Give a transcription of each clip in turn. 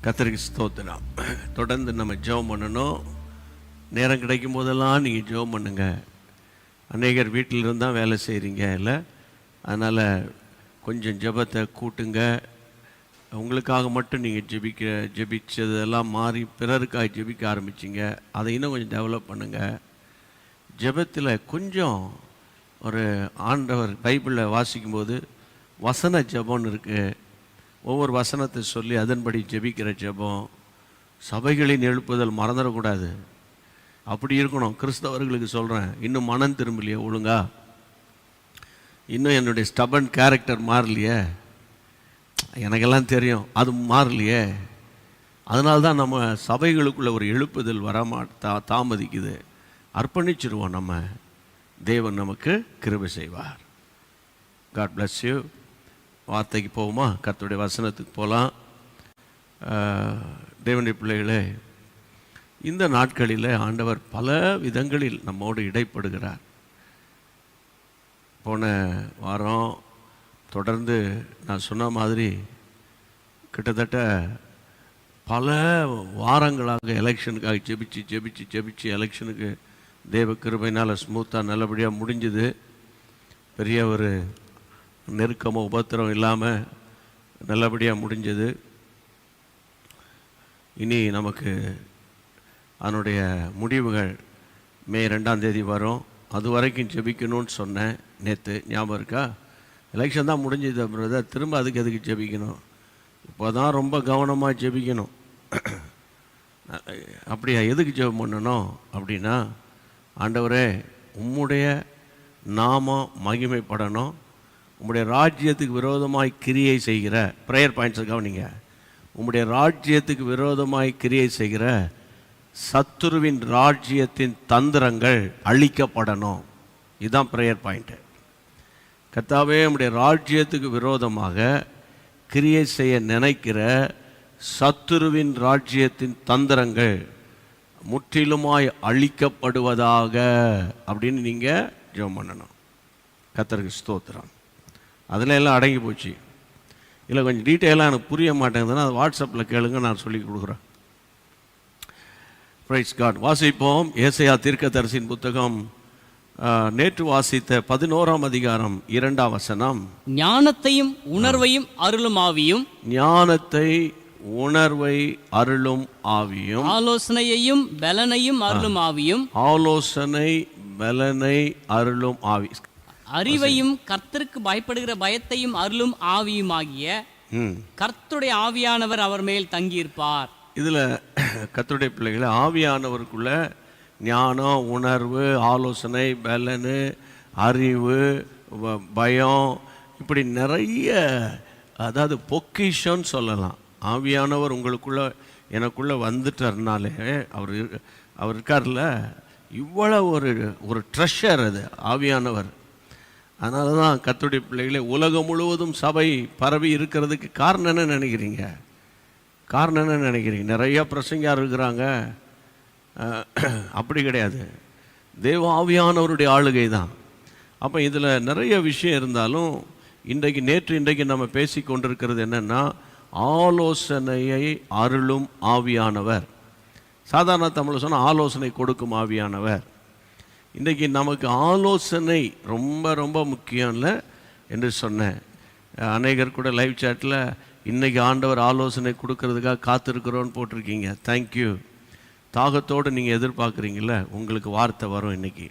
கர்த்தருக்கு ஸ்தோத்திரம். தொடர்ந்து நம்ம ஜெபம் பண்ணணும். நேரம் கிடைக்கும் போதெல்லாம் நீங்கள் ஜெபம் பண்ணுங்க. அநேகர் வீட்டில் இருந்தால் வேலை செய்கிறீங்க இல்லை, அதனால் கொஞ்சம் ஜெபத்தை கூட்டுங்க. உங்களுக்காக மட்டும் நீங்கள் ஜெபிச்சதெல்லாம் மாறி பிறருக்காக ஜெபிக்க ஆரம்பிச்சிங்க. அதை இன்னும் கொஞ்சம் டெவலப் பண்ணுங்கள். ஜெபத்தில் கொஞ்சம் ஒரு ஆண்டவர் பைபிளில் வாசிக்கும்போது வசன ஜெபம்னு இருக்குது. ஒவ்வொரு வசனத்தை சொல்லி அதன்படி ஜெபிக்கிற ஜெபம். சபைகளின் எழுப்புதல் மறந்துடக்கூடாது. அப்படி இருக்கணும். கிறிஸ்தவர்களுக்கு சொல்கிறேன், இன்னும் மனம் திரும்பலையே ஒழுங்கா, இன்னும் என்னுடைய ஸ்டபன் கேரக்டர் மாறலையே, எனக்கெல்லாம் தெரியும் அது மாறலையே, அதனால்தான் நம்ம சபைகளுக்குள்ள ஒரு எழுப்புதல் தாமதிக்குது. அர்ப்பணிச்சிருவோம். நம்ம தேவன் நமக்கு கிருபை செய்வார். God bless you. வார்த்தைக்கு போவோமா? கர்த்தருடைய வசனத்துக்கு போகலாம். தேவனுடைய பிள்ளைகளே, இந்த நாட்களில் ஆண்டவர் பல விதங்களில் நம்மோடு இடைப்படுகிறார். போன வாரம் தொடர்ந்து நான் சொன்ன மாதிரி கிட்டத்தட்ட பல வாரங்களாக எலெக்ஷனுக்காக ஜெபிச்சு எலெக்ஷனுக்கு தேவ கிருபையினால் ஸ்மூத்தாக நல்லபடியாக முடிஞ்சுது. பெரிய ஒரு நெருக்கமோ உபத்திரம் இல்லாமல் நல்லபடியாக முடிஞ்சது. இனி நமக்கு அதனுடைய முடிவுகள் மே 2ஆம் தேதி வரும். அது வரைக்கும் ஜெபிக்கணும்னு சொன்னேன் நேற்று, ஞாபகம் இருக்கா? எலெக்ஷன் தான் முடிஞ்சது பிரதர், திரும்ப அதுக்கு எதுக்கு ஜெபிக்கணும்? இப்போ தான் ரொம்ப கவனமாக ஜெபிக்கணும். அப்படியா? எதுக்கு ஜெபம் பண்ணணும் அப்படின்னா, ஆண்டவரே உம்முடைய நாமம் மகிமைப்படணும், உம்முடைய ராஜ்யத்துக்கு விரோதமாய் கிரியை செய்கிற ப்ரேயர் பாயிண்ட்ஸை கவனிங்க. உம்முடைய ராஜ்யத்துக்கு விரோதமாய் கிரியை செய்கிற சத்துருவின் ராஜ்யத்தின் தந்திரங்கள் அழிக்கப்படணும். இதுதான் ப்ரேயர் பாயிண்ட்டு. கர்த்தாவே, உம்முடைய ராஜ்யத்துக்கு விரோதமாக கிரியை செய்ய நினைக்கிற சத்துருவின் ராஜ்யத்தின் தந்திரங்கள் முற்றிலுமாய் அழிக்கப்படுவதாக அப்படின்னு நீங்கள் ஜெபம் பண்ணணும். கர்த்தருக்கு ஸ்தோத்திரம். அதில் எல்லாம் அடங்கி போச்சு. இல்லை கொஞ்சம் டீட்டெயிலாக எனக்கு புரிய மாட்டேங்குதுன்னா அது வாட்ஸ்அப்பில் கேளுங்க, நான் சொல்லி கொடுக்குறேன். Praise God. வாசிப்போம். ஏசாயா தீர்க்கதரிசியின் புத்தகம் நேற்று வாசித்த 11ஆம் அதிகாரம் 2ஆம் வசனம். ஞானத்தையும் உணர்வையும் அருளும் ஆவியும், ஞானத்தை உணர்வை அருளும் ஆவியும், ஆலோசனையையும் பலனையும் அருளும் ஆவியும், ஆலோசனை பலனை அருளும் ஆவி, அறிவையும் கர்த்தருக்கு பயப்படுகிற பயத்தையும் அருளும் ஆவியும் ஆகிய கர்த்தருடைய ஆவியானவர் அவர் மேல் தங்கியிருப்பார். இதில் கர்த்தருடைய பிள்ளைகளை ஆவியானவருக்குள்ள ஞானம், உணர்வு, ஆலோசனை, பலனு, அறிவு, பயம், இப்படி நிறைய, அதாவது பொக்கிஷன்னு சொல்லலாம். ஆவியானவர் உங்களுக்குள்ள எனக்குள்ளே வந்துட்டார்னாலே அவர் இருக்கார்ல, இவ்வளோ ஒரு ட்ரெஷர் அது ஆவியானவர். அதனால தான் கர்த்தருடைய பிள்ளைகளே, உலகம் முழுவதும் சபை பரவி இருக்கிறதுக்கு காரணம் என்ன நினைக்கிறீங்க? காரணம் என்ன நினைக்கிறீங்க? நிறைய பிரசங்கியார் இருக்கிறாங்க, அப்படி கிடையாது. தேவ ஆவியானவருடைய ஆளுகை தான். அப்போ இதில் நிறைய விஷயம் இருந்தாலும் இன்றைக்கு நம்ம பேசி கொண்டிருக்கிறது என்னென்னா, ஆலோசனையை அருளும் ஆவியானவர். சாதாரண தமிழில் சொன்னால் ஆலோசனை கொடுக்கும் ஆவியானவர். இன்றைக்கி நமக்கு ஆலோசனை ரொம்ப ரொம்ப முக்கியம் இல்லை என்று சொன்னேன். அநேகர் கூட லைவ் சாட்டில் இன்றைக்கி ஆண்டவர் ஆலோசனை கொடுக்கறதுக்காக காத்திருக்கிறோன்னு போட்டிருக்கீங்க. தேங்க்யூ. தாகத்தோடு நீங்கள் எதிர்பார்க்குறீங்கள, உங்களுக்கு வார்த்தை வரும் இன்றைக்கி.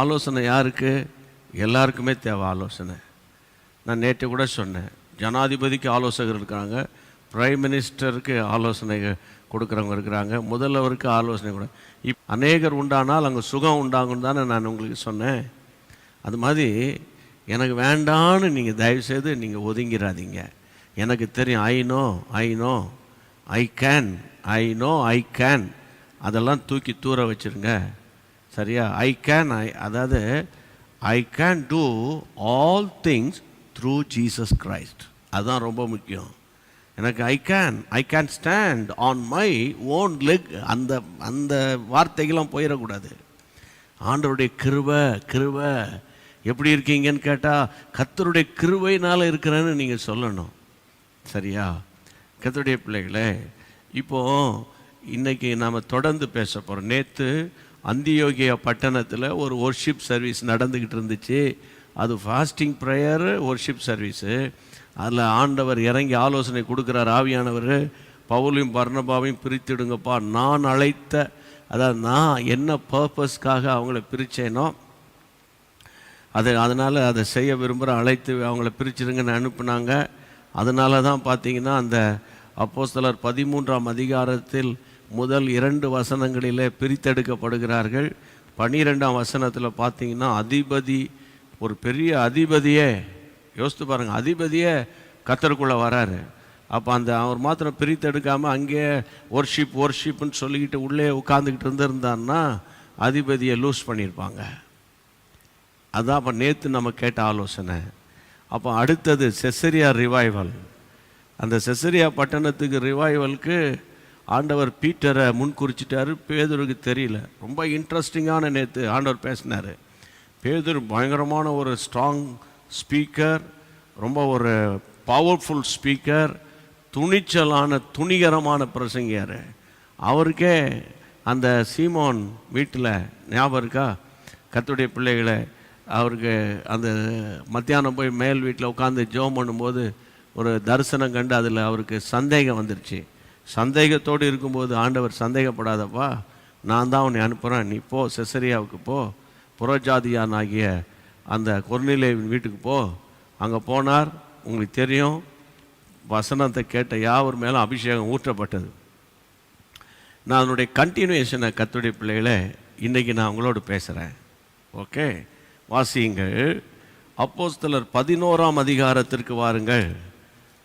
ஆலோசனை யாருக்கு? எல்லாருக்குமே தேவை ஆலோசனை. நான் நேற்று கூட சொன்னேன், ஜனாதிபதிக்கு ஆலோசகர் இருக்கிறாங்க, பிரைம் மினிஸ்டருக்கு ஆலோசனை கொடுக்குறவங்க இருக்கிறாங்க, முதல்வருக்கு ஆலோசனை கூட. அநேகர் உண்டானால் அங்கே சுகம் உண்டாகுன்னு தானே நான் உங்களுக்கு சொன்னேன். அது மாதிரி எனக்கு வேண்டான்னு நீங்கள் தயவுசெய்து நீங்கள் ஒதுங்கிறாதீங்க. எனக்கு தெரியும், ஐ நோ ஐ கேன், அதெல்லாம் தூக்கி தூர வச்சுருங்க. சரியா? அதாவது I can do all things through Jesus Christ. அதுதான் ரொம்ப முக்கியம். எனக்கு I can stand on my own leg, அந்த வார்த்தைகள்லாம் போயிடக்கூடாது. ஆண்டவருடைய கிருபை எப்படி இருக்கீங்கன்னு கேட்டால் கர்த்தருடைய கிருபையினால் இருக்கிறேன்னு நீங்கள் சொல்லணும். சரியா? கர்த்தருடைய பிள்ளைகளே, இப்போது இன்றைக்கி நாம் தொடர்ந்து பேச போகிறோம். நேற்று அந்தியோகியா பட்டணத்தில் ஒரு ஒர்ஷிப் சர்வீஸ் நடந்துக்கிட்டு இருந்துச்சு. அது ஃபாஸ்டிங் ப்ரேயர் ஒர்ஷிப் சர்வீஸு. அதில் ஆண்டவர் இறங்கி ஆலோசனை கொடுக்குறார். ஆவியானவர், பவுலையும் பர்னபாவையும் பிரித்துடுங்கப்பா, நான் அழைத்த, அதாவது நான் என்ன பர்பஸ்க்காக அவங்கள பிரித்தேனோ அதனால் அதை செய்ய விரும்புகிற அழைத்து அவங்கள பிரிச்சுடுங்கன்னு அனுப்புனாங்க. அதனால தான் பார்த்தீங்கன்னா அந்த அப்போஸ்தலர் 13ஆம் அதிகாரத்தில் முதல் 2 வசனங்களிலே பிரித்தெடுக்கப்படுகிறார்கள். 12ஆம் வசனத்தில் பார்த்தீங்கன்னா அதிபதி, ஒரு பெரிய அதிபதியே, யோசித்து பாருங்கள், அதிபதியே கர்த்தருக்குள்ளே வராரு. அப்போ அந்த அவர் மாத்திரம் பிரித்தெடுக்காமல் அங்கே ஒர்ஷிப்னு சொல்லிக்கிட்டு உள்ளே உட்காந்துக்கிட்டு இருந்திருந்தான்னா அதிபதியை லூஸ் பண்ணியிருப்பாங்க. அதான் அப்போ நேற்று நம்ம கேட்ட ஆலோசனை. அப்போ அடுத்தது செசரியா ரிவைவல். அந்த செசரியா பட்டணத்துக்கு ரிவைவலுக்கு ஆண்டவர் பீட்டரை முன்குறிச்சிட்டாரு. பேதுருக்கு தெரியல. ரொம்ப இன்ட்ரெஸ்டிங்கான நேற்று ஆண்டவர் பேசினார். பேதுரு பயங்கரமான ஒரு ஸ்ட்ராங் ஸ்பீக்கர், ரொம்ப ஒரு பவர்ஃபுல் ஸ்பீக்கர், துணிகரமான பிரசங்கியார். அவருக்கே அந்த சீமோன் வீட்டில் ஞாபகம் இருக்கா, கர்த்தருடைய பிள்ளைகளை, அவருக்கு அந்த மத்தியானம் போய் மேல் வீட்டில் உட்காந்து ஜெபம் பண்ணும்போது ஒரு தரிசனம் கண்டு அதில் அவருக்கு சந்தேகம் வந்துருச்சு. சந்தேகத்தோடு இருக்கும்போது ஆண்டவர், சந்தேகப்படாதப்பா, நான் தான் உன்னை அனுப்புகிறேன், நீ போ, செசரியாவுக்கு போ, புறஜாதியான் ஆகிய அந்த கொர்நேலியுவின் வீட்டுக்கு போ. அங்கே போனார். உங்களுக்கு தெரியும், வசனத்தை கேட்ட யாவர் மேலும் அபிஷேகம் ஊற்றப்பட்டது. நான் அதனுடைய கண்டினியூஷனை கர்த்தருடைய பிள்ளைகளே இன்றைக்கி நான் உங்களோடு பேசுகிறேன். ஓகே, வாசியுங்கள். அப்போஸ்தலர் 11ஆம் அதிகாரத்திற்கு வாருங்கள்.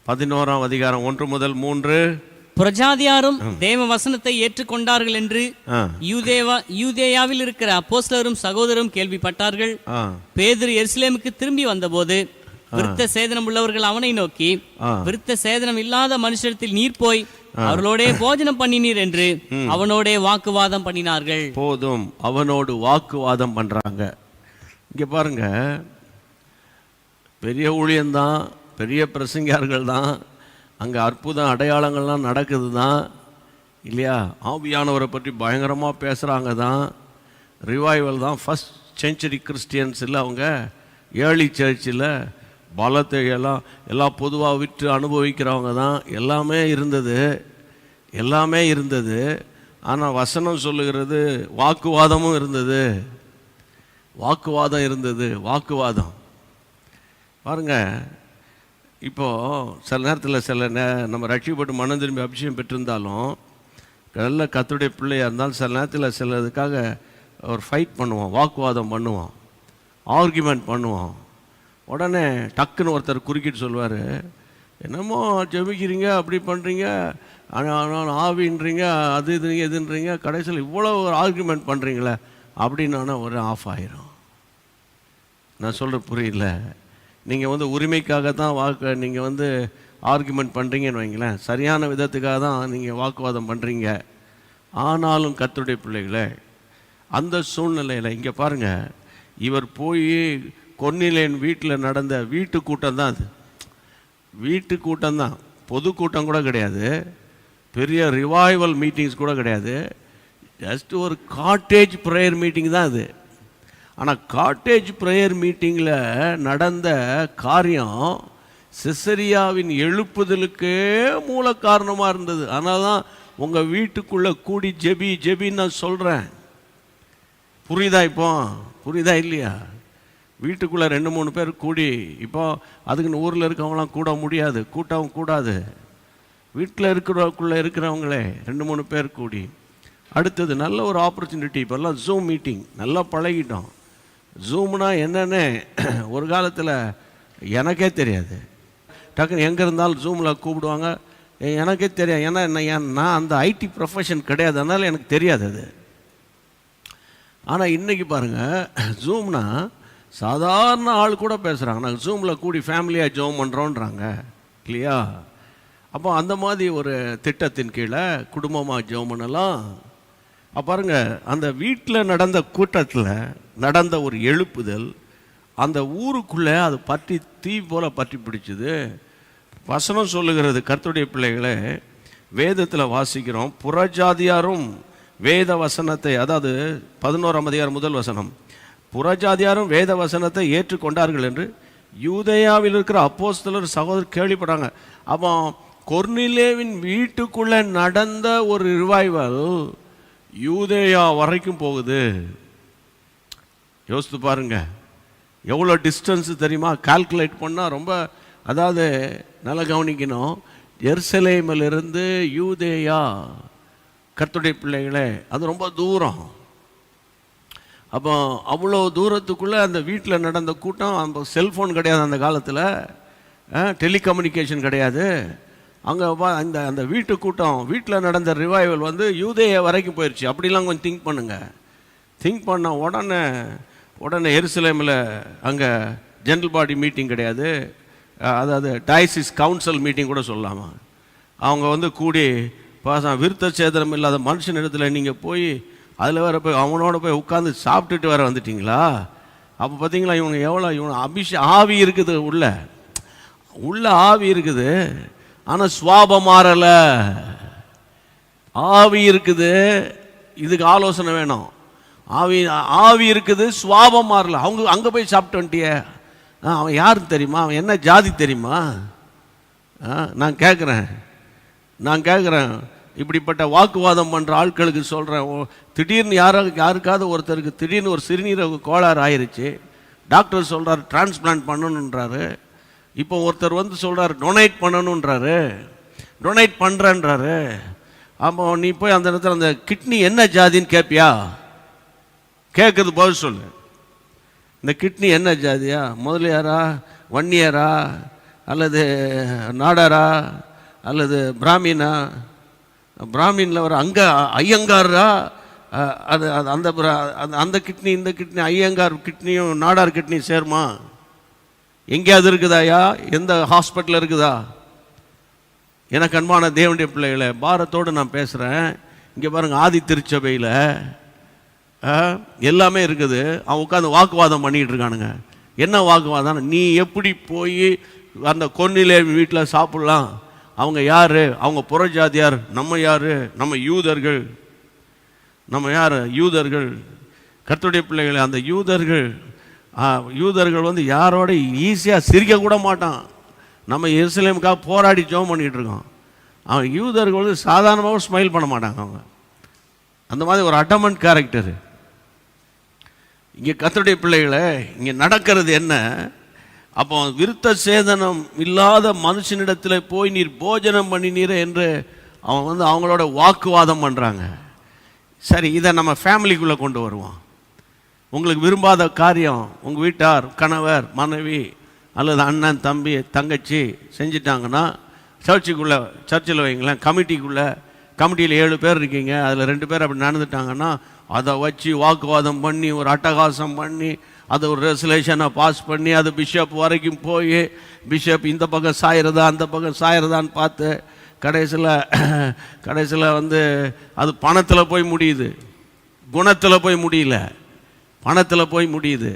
11ஆம் அதிகாரம் 1 முதல் 3. புறஜாதியாரும் தேவ வசனத்தை ஏற்றுக்கொண்டார்கள் என்று யூதேயாவில் இருக்கிற அப்போஸ்தலரும் சகோதரரும் கேள்விப்பட்டார்கள். பேதுரு எருசலேமுக்கு திரும்பி வந்தபோது விருத்த சேதனம் உள்ளவர்கள் அவனை நோக்கி, விருத்த சேதனம் இல்லாத மனுஷத்தில் நீர் போய் அவர்களோட போஜனம் பண்ணினீர் என்று அவனோட வாக்குவாதம் பண்ணினார்கள். போதும், அவனோடு வாக்குவாதம் பண்றாங்க. இங்க பாருங்க, பெரிய ஊழியம்தான், பெரிய பிரசங்கியார்கள் தான், அங்கே அற்புதம் அடையாளங்கள்லாம் நடக்குது தான் இல்லையா, ஆவியானவரை பற்றி பயங்கரமாக பேசுகிறாங்க தான், ரிவைவல் தான். ஃபஸ்ட் செஞ்சுரி கிறிஸ்டியன்ஸ் இல்லை, அவங்க ஏர்லி சர்ச்சில் பலத்தை எல்லாம் பொதுவாக விட்டு அனுபவிக்கிறவங்க தான். எல்லாமே இருந்தது. ஆனால் வசனம் சொல்லுகிறது வாக்குவாதமும் இருந்தது. வாக்குவாதம் பாருங்க. இப்போது சில நேரத்தில் நம்ம ரட்சிக்கப்பட்டு மனம் திரும்பி அபிஷேகம் பெற்றிருந்தாலும், நல்ல கர்த்தருடைய பிள்ளையாக இருந்தாலும் சில நேரத்தில் சிலதுக்காக ஒரு ஃபைட் பண்ணுவோம், வாக்குவாதம் பண்ணுவோம், ஆர்கியூமெண்ட் பண்ணுவோம். உடனே டக்குன்னு ஒருத்தர் குறுக்கிட்டு சொல்லுவார், என்னமோ ஜெபிக்கிறீங்க, அப்படி பண்ணுறீங்க, ஆவின்றீங்க, அது இதுன்றீங்க, கடைசியில் இவ்வளோ ஒரு ஆர்கியூமெண்ட் பண்ணுறீங்களே அப்படின்னு ஒரு ஆஃப் ஆயிரும். நான் சொல்கிற புரியல. நீங்கள் உரிமைக்காக தான் நீங்கள் ஆர்கியூமெண்ட் பண்ணுறீங்கன்னு வைங்களேன், சரியான விதத்துக்காக தான் நீங்கள் வாக்குவாதம் பண்ணுறீங்க. ஆனாலும் கர்த்தருடைய பிள்ளைகளே, அந்த சூழ்நிலையில் இங்கே பாருங்கள், இவர் போய் கொர்நேலியன் வீட்டில் நடந்த வீட்டு கூட்டம் தான் அது. வீட்டு கூட்டம் தான், பொதுக்கூட்டம் கூட கிடையாது, பெரிய ரிவைவல் மீட்டிங்ஸ் கூட கிடையாது. ஜஸ்ட் ஒரு காட்டேஜ் ப்ரேயர் மீட்டிங் தான் அது. ஆனால் காட்டேஜ் ப்ரேயர் மீட்டிங்கில் நடந்த காரியம் செசரியாவின் எழுப்புதலுக்கே மூல காரணமாக இருந்தது. அதனால தான் உங்கள் வீட்டுக்குள்ளே கூடி ஜெபின்னு நான் சொல்கிறேன். புரியுதா இல்லையா? வீட்டுக்குள்ளே 2-3 பேர் கூடி, இப்போ அதுக்குன்னு ஊரில் இருக்கவங்களாம் கூட முடியாது, கூட்டவும் கூடாது. வீட்டில் இருக்கிறவங்களே 2-3 பேர் கூடி. அடுத்தது நல்ல ஒரு ஆப்பர்ச்சுனிட்டி, இப்போல்லாம் ஜூம் மீட்டிங் நல்லா பழகிட்டோம். ஜூம்னா என்னென்னு ஒரு காலத்தில் எனக்கே தெரியாது. டக்குன்னு எங்கே இருந்தாலும் ஜூமில் கூப்பிடுவாங்க, எனக்கே தெரியாது. ஏன்னா நான் அந்த ஐடி ப்ரொஃபஷன் கிடையாது, அதனால் எனக்கு தெரியாது அது. ஆனால் இன்றைக்கி பாருங்கள், ஜூம்னா சாதாரண ஆள் கூட பேசுகிறாங்க, நாங்கள் ஜூமில் கூடி ஃபேமிலியாக ஜோம் பண்ணுறோன்றாங்க இல்லையா? அப்போ அந்த மாதிரி ஒரு திட்டத்தின் கீழே குடும்பமாக ஜோம் பண்ணலாம். பாருங்க, அந்த வீட்டில் நடந்த கூட்டத்தில் நடந்த ஒரு எழுப்புதல் அந்த ஊருக்குள்ளே அது பற்றி தீ போல் பற்றி பிடிச்சிது. வசனம் சொல்லுகிறது, கர்த்தருடைய பிள்ளைகளே, வேதத்தில் வாசிக்கிறோம், புறஜாதியாரும் வேத வசனத்தை, அதாவது 11ஆம் அதிகாரம் முதல் வசனம், புறஜாதியாரும் வேத வசனத்தை ஏற்றுக்கொண்டார்கள் என்று யூதேயாவில் இருக்கிற அப்போஸ்தலர் சகோதரர் கேள்விப்பட்டாங்க. அப்போ கொர்னிலேவின் வீட்டுக்குள்ளே நடந்த ஒரு ரிவைவல் யூதேயா வரைக்கும் போகுது. யோசித்து பாருங்க, எவ்வளோ டிஸ்டன்ஸ் தெரியுமா? கால்குலேட் பண்ணால் ரொம்ப, அதாவது நல்லா கவனிக்கணும், எருசலேமிலிருந்து யூதேயா, கர்த்தருடைய பிள்ளைகளே, அது ரொம்ப தூரம். அப்போ அவ்வளோ தூரத்துக்குள்ளே அந்த வீட்டில் நடந்த கூட்டம், அந்த செல்ஃபோன் கிடையாது அந்த காலத்தில், டெலிகம்யூனிகேஷன் கிடையாது. அங்கே அந்த அந்த வீட்டு கூட்டம், வீட்டில் நடந்த ரிவைவல் வந்து யூதேயா வரைக்கும் போயிடுச்சு. அப்படிலாம் கொஞ்சம் திங்க் பண்ணுங்க. திங்க் பண்ண உடனே எருசலேமில் அங்கே ஜென்ரல் பாடி மீட்டிங் கிடையாது, அதாவது டயசிஸ் கவுன்சில் மீட்டிங் கூட சொல்லலாமா. அவங்க வந்து கூடி விருத்த சேதனம் இல்லாத மனுஷன் இடத்துல நீங்கள் போய் அதில் வேறு போய் அவனோட போய் உட்காந்து சாப்பிட்டுட்டு வேறு வந்துட்டிங்களா? அப்போ பார்த்தீங்களா இவங்க ஆவி இருக்குது, உள்ள ஆவி இருக்குது, ஆனால் சுவாபம் மாறலை. ஆவி இருக்குது, இதுக்கு ஆலோசனை வேணும். ஆவி இருக்குது, சுவாபம் மாறல. அவங்க அங்கே போய் சாப்பிட்டு வந்துட்டிய, அவன் யாருன்னு தெரியுமா? அவன் என்ன ஜாதி தெரியுமா? நான் கேட்குறேன், இப்படிப்பட்ட வாக்குவாதம் பண்ணுற ஆட்களுக்கு சொல்கிறேன். திடீர்னு யாருக்காவது ஒருத்தருக்கு திடீர்னு ஒரு சிறுநீரக கோளாறு ஆயிடுச்சு, டாக்டர் சொல்கிறார் டிரான்ஸ்பிளான்ட் பண்ணணுன்றாரு. இப்போ ஒருத்தர் வந்து சொல்கிறார் டொனேட் பண்ணணுன்றாரு, டொனேட் பண்ணுறேன்றாரு. அப்போ நீ போய் அந்த இடத்துல அந்த கிட்னி என்ன ஜாதின்னு கேட்பியா? கேட்குறது பதில் சொல்லு. இந்த கிட்னி என்ன ஜாதியா? முதலியாரா, வன்னியரா, அல்லது நாடாரா, அல்லது பிராமினா? பிராமினில் வர அங்கே ஐயங்காரா? அது அந்த அந்த கிட்னி இந்த கிட்னி, ஐயங்கார் கிட்னியும் நாடார் கிட்னியும் சேருமா? எங்கேயாவது இருக்குதாயா? எந்த ஹாஸ்பிட்டலில் இருக்குதா? எனக்கு அன்பான தேவனுடைய பிள்ளைகளை, பாரத்தோடு நான் பேசுகிறேன். இங்கே பாருங்கள், ஆதி திருச்சபையில் எல்லாமே இருக்குது. அவன் உட்காந்து வாக்குவாதம் பண்ணிகிட்டு இருக்கானுங்க. என்ன வாக்குவாதம்? நீ எப்படி போய் அந்த கொன்னிலே வீட்டில் சாப்பிட்லாம்? அவங்க யார்? அவங்க புறஜாதியார். நம்ம யார்? நம்ம யூதர்கள். நம்ம யார்? யூதர்கள். கர்த்தருடைய பிள்ளைகளை, அந்த யூதர்கள் வந்து யாரோட ஈஸியாக சிரிக்க கூட மாட்டான். நம்ம எருசலேமுக்காக போராடி ஜெபம் பண்ணிகிட்டு இருக்கோம். அவன் யூதர்கள் வந்து சாதாரணமாக ஸ்மைல் பண்ண மாட்டாங்க. அவங்க அந்த மாதிரி ஒரு அடமண்ட் கேரக்டரு. இங்கே கர்த்தருடைய பிள்ளைகளை, இங்கே நடக்கிறது என்ன? அப்போ விருத்த சேதனம் இல்லாத மனுஷனிடத்தில் போய் நீர் போஜனம் பண்ணினீர் என்று அவன் வந்து அவங்களோட வாக்குவாதம் பண்ணுறாங்க. சரி, இதை நம்ம ஃபேமிலிக்குள்ளே கொண்டு வருவோம். உங்களுக்கு விரும்பாத காரியம் உங்கள் வீட்டார், கணவர், மனைவி அல்லது அண்ணன், தம்பி, தங்கச்சி செஞ்சிட்டாங்கன்னா சர்ச்சில் வைங்களேன், கமிட்டியில் 7 பேர் இருக்கீங்க, அதில் 2 பேர் அப்படி நடந்துட்டாங்கன்னா அதை வச்சு வாக்குவாதம் பண்ணி ஒரு அட்டகாசம் பண்ணி அதை ஒரு ரெசல்யூஷனை பாஸ் பண்ணி அது பிஷப் வரைக்கும் போய் பிஷப் இந்த பக்கம் சாயிறதா அந்த பக்கம் சாயிறதான்னு பார்த்து கடைசியில் வந்து அது பணத்தில் போய் முடியுது, குணத்தில் போய் முடியல, பணத்தில் போய் முடியுது.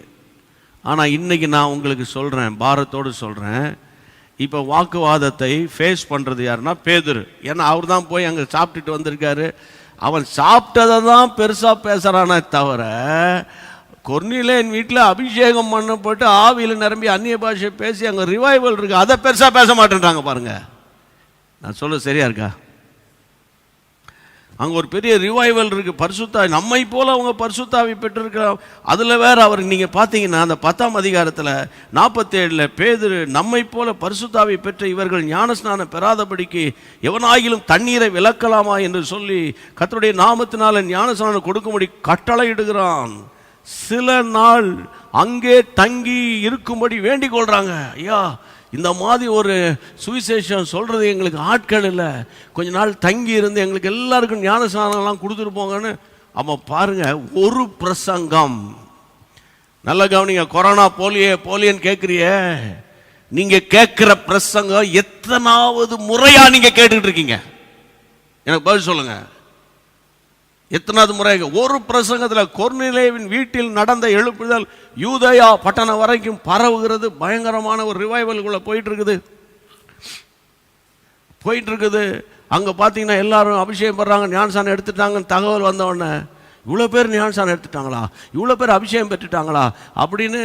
ஆனால் இன்றைக்கி நான் உங்களுக்கு சொல்கிறேன், பாரத்தோடு சொல்கிறேன், இப்போ வாக்குவாதத்தை ஃபேஸ் பண்ணுறது யாருன்னா பேதுரு. ஏன்னா அவர் தான் போய் அங்கே சாப்பிட்டுட்டு வந்திருக்காரு. அவன் சாப்பிட்டதை தான் பெருசாக பேசுகிறானே தவிர, கொர்னிலேயன் வீட்டில் அபிஷேகம் பண்ணப்பட்டு ஆவியில் நிரம்பி அந்நிய பாஷை பேசி அங்கே ரிவைவல் இருக்குது, அதை பெருசாக பேச மாட்டேன்றாங்க. பாருங்கள், நான் சொல்ல சரியா இருக்கா? அங்கே ஒரு பெரிய ரிவைவல் இருக்குது. பரிசுத்தாவி நம்மை போல் அவங்க பரிசுத்தாவி பெற்றிருக்கிறார். அதில் வேறு அவர் நீங்கள் பார்த்தீங்கன்னா அந்த 10ஆம் அதிகாரத்தில் 47 பேதுரு நம்மை போல பரிசுத்தாவி பெற்ற இவர்கள் ஞானஸ்நானம் பெறாதபடிக்கு எவனாகிலும் தண்ணீரை விலக்கலாமா என்று சொல்லி கர்த்தருடைய நாமத்தினால ஞானஸ்நானம் கொடுக்கும்படி கட்டளையிடுகிறான். சில நாள் அங்கே தங்கி இருக்கும்படி வேண்டிக் கொள்கிறாங்க. ஐயா, இந்த மாதிரி ஒரு சுவிசேஷம் சொல்கிறது எங்களுக்கு ஆட்கள் இல்லை, கொஞ்ச நாள் தங்கி இருந்து எங்களுக்கு எல்லாருக்கும் ஞானஸ்நானம்லாம் கொடுத்துட்டு போங்கன்னு. அப்போ பாருங்கள், ஒரு பிரசங்கம், நல்ல கவனிங்க, கொரோனா போலியன்னு கேட்குறிய, நீங்கள் கேட்குற பிரசங்கம் எத்தனாவது முறையா நீங்கள் கேட்டுக்கிட்டு இருக்கீங்க? எனக்கு பதில் சொல்லுங்கள். எத்தனாவது முறை? ஒரு பிரசங்கத்தில் கொர்னிலேவின் வீட்டில் நடந்த எழுப்புதல் யூதேயா பட்டணம் வரைக்கும் பரவுகிறது. பயங்கரமான ஒரு ரிவைவலுக்குள்ள போயிட்டு இருக்குது. போயிட்டு இருக்குது. அங்கே பார்த்தீங்கன்னா எல்லாரும் அபிஷேகம் பண்ணுறாங்க, ஞானசானம் எடுத்துட்டாங்கன்னு தகவல் வந்தவொடனே, இவ்வளோ பேர் ஞானசானம் எடுத்துட்டாங்களா, இவ்வளோ பேர் அபிஷேகம் பெற்றுட்டாங்களா அப்படின்னு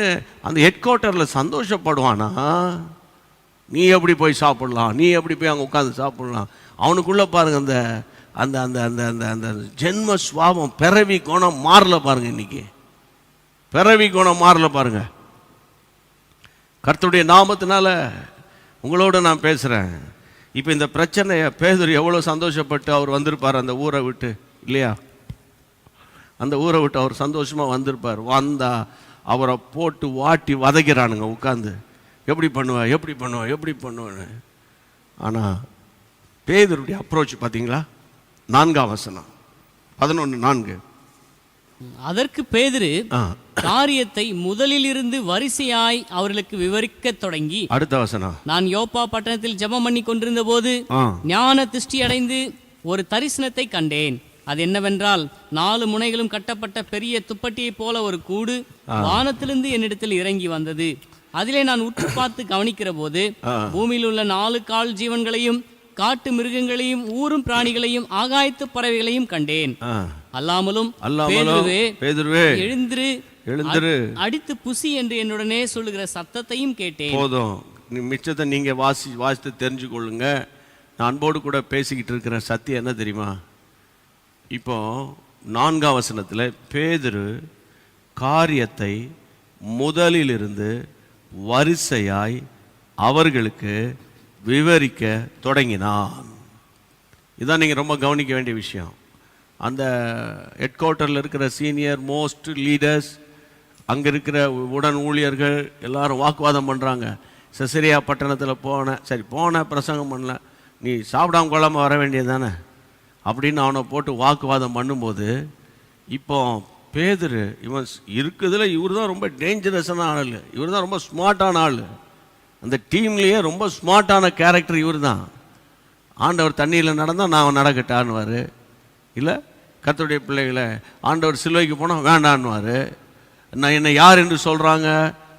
அந்த ஹெட் குவார்ட்டரில் சந்தோஷப்படுவானா? நீ எப்படி போய் சாப்பிடலாம், நீ எப்படி போய் அங்கே உட்காந்து சாப்பிடலாம்? அவனுக்குள்ளே பாருங்க அந்த அந்த அந்த அந்த அந்த அந்த ஜென்ம சுவாபம், பிறவி குணம் மாறல பாருங்க. இன்னைக்கு பிறவி குணம் மாறல பாருங்க. கர்த்தருடைய நாமத்தினால உங்களோட நான் பேசுகிறேன். இப்போ இந்த பிரச்சனையை பேதுரு எவ்வளோ சந்தோஷப்பட்டு அவர் வந்திருப்பார் அந்த ஊரை விட்டு, இல்லையா? அந்த ஊரை விட்டு அவர் சந்தோஷமாக வந்திருப்பார். வந்தா அவரை போட்டு வாட்டி வதைக்கிறானுங்க உட்காந்து. எப்படி பண்ணுவ, எப்படி பண்ணுவ, எப்படி பண்ணுவேன்னு. ஆனால் பேதுருடைய அப்ரோச் பார்த்தீங்களா? 4ஆம் வசனம் 11:4. அதற்கு பேதுரு காரியத்தை முதலிலிருந்து வரிசையாய் அவர்களுக்கு விவரிக்க தொடங்கி, அடுத்த வசனம், நான் யோப்பா பட்டணத்தில் ஜெபம் பண்ணி கொண்டிருந்த போது ஞான திருஷ்டி அடைந்து ஒரு தரிசனத்தை கண்டேன். அது என்னவென்றால், 4 முனைகளும் கட்டப்பட்ட பெரிய துப்பட்டியை போல ஒரு கூடு வானத்திலிருந்து என்னிடத்தில் இறங்கி வந்தது. அதிலே நான் உற்று பார்த்து கவனிக்கிற போது பூமியில் உள்ள 4 கால் ஜீவன்களையும் காட்டு மிருகங்களையும் ஊரும் பிராணிகளையும் ஆகாயத்து பறவைகளையும் கண்டேன். அல்லாமலும் பேதுருவே எழுந்திரு அடித்து புசி என்று என்னுடனே சொல்லுகிற சத்தத்தையும் கேட்டேன். போதும், மிச்சத்தை நீங்க வாசித்து தெரிஞ்சு கொள்ளுங்க. நான் அன்போடு கூட பேசிக்கிட்டு இருக்கிற சத்தியம் என்ன தெரியுமா? இப்போ 4ஆம் வசனத்தில் பேதுரு காரியத்தை முதலிலிருந்து வரிசையாய் அவர்களுக்கு விவரிக்க தொடங்கினான். இதான் நீங்கள் ரொம்ப கவனிக்க வேண்டிய விஷயம். அந்த ஹெட் குவார்ட்டரில் இருக்கிற சீனியர் மோஸ்ட் லீடர்ஸ், அங்கே இருக்கிற உடன் ஊழியர்கள் எல்லாரும் வாக்குவாதம் பண்ணுறாங்க. செசரியா பட்டணத்தில் போன பிரசங்கம் பண்ணல, நீ சாப்பிடாம கொள்ளாமல் வர வேண்டியது தானே அப்படின்னு அவனை போட்டு வாக்குவாதம் பண்ணும்போது, இப்போ பேதுரு இவன் இருக்குதுல இவர் தான் ரொம்ப டேஞ்சரஸான ஆள், இவர் தான் ரொம்ப ஸ்மார்ட்டான ஆள், அந்த டீம்லேயே ரொம்ப ஸ்மார்ட்டான கேரக்டர் இவர் தான். ஆண்டவர் தண்ணியில் நடந்தால் நான் நடக்கட்டான்னுவார், இல்லை கர்த்தருடைய பிள்ளைகளை ஆண்டவர் சிலுவைக்கு போனால் வேண்டான்னுவார். நான் என்னை யார் என்று சொல்கிறாங்க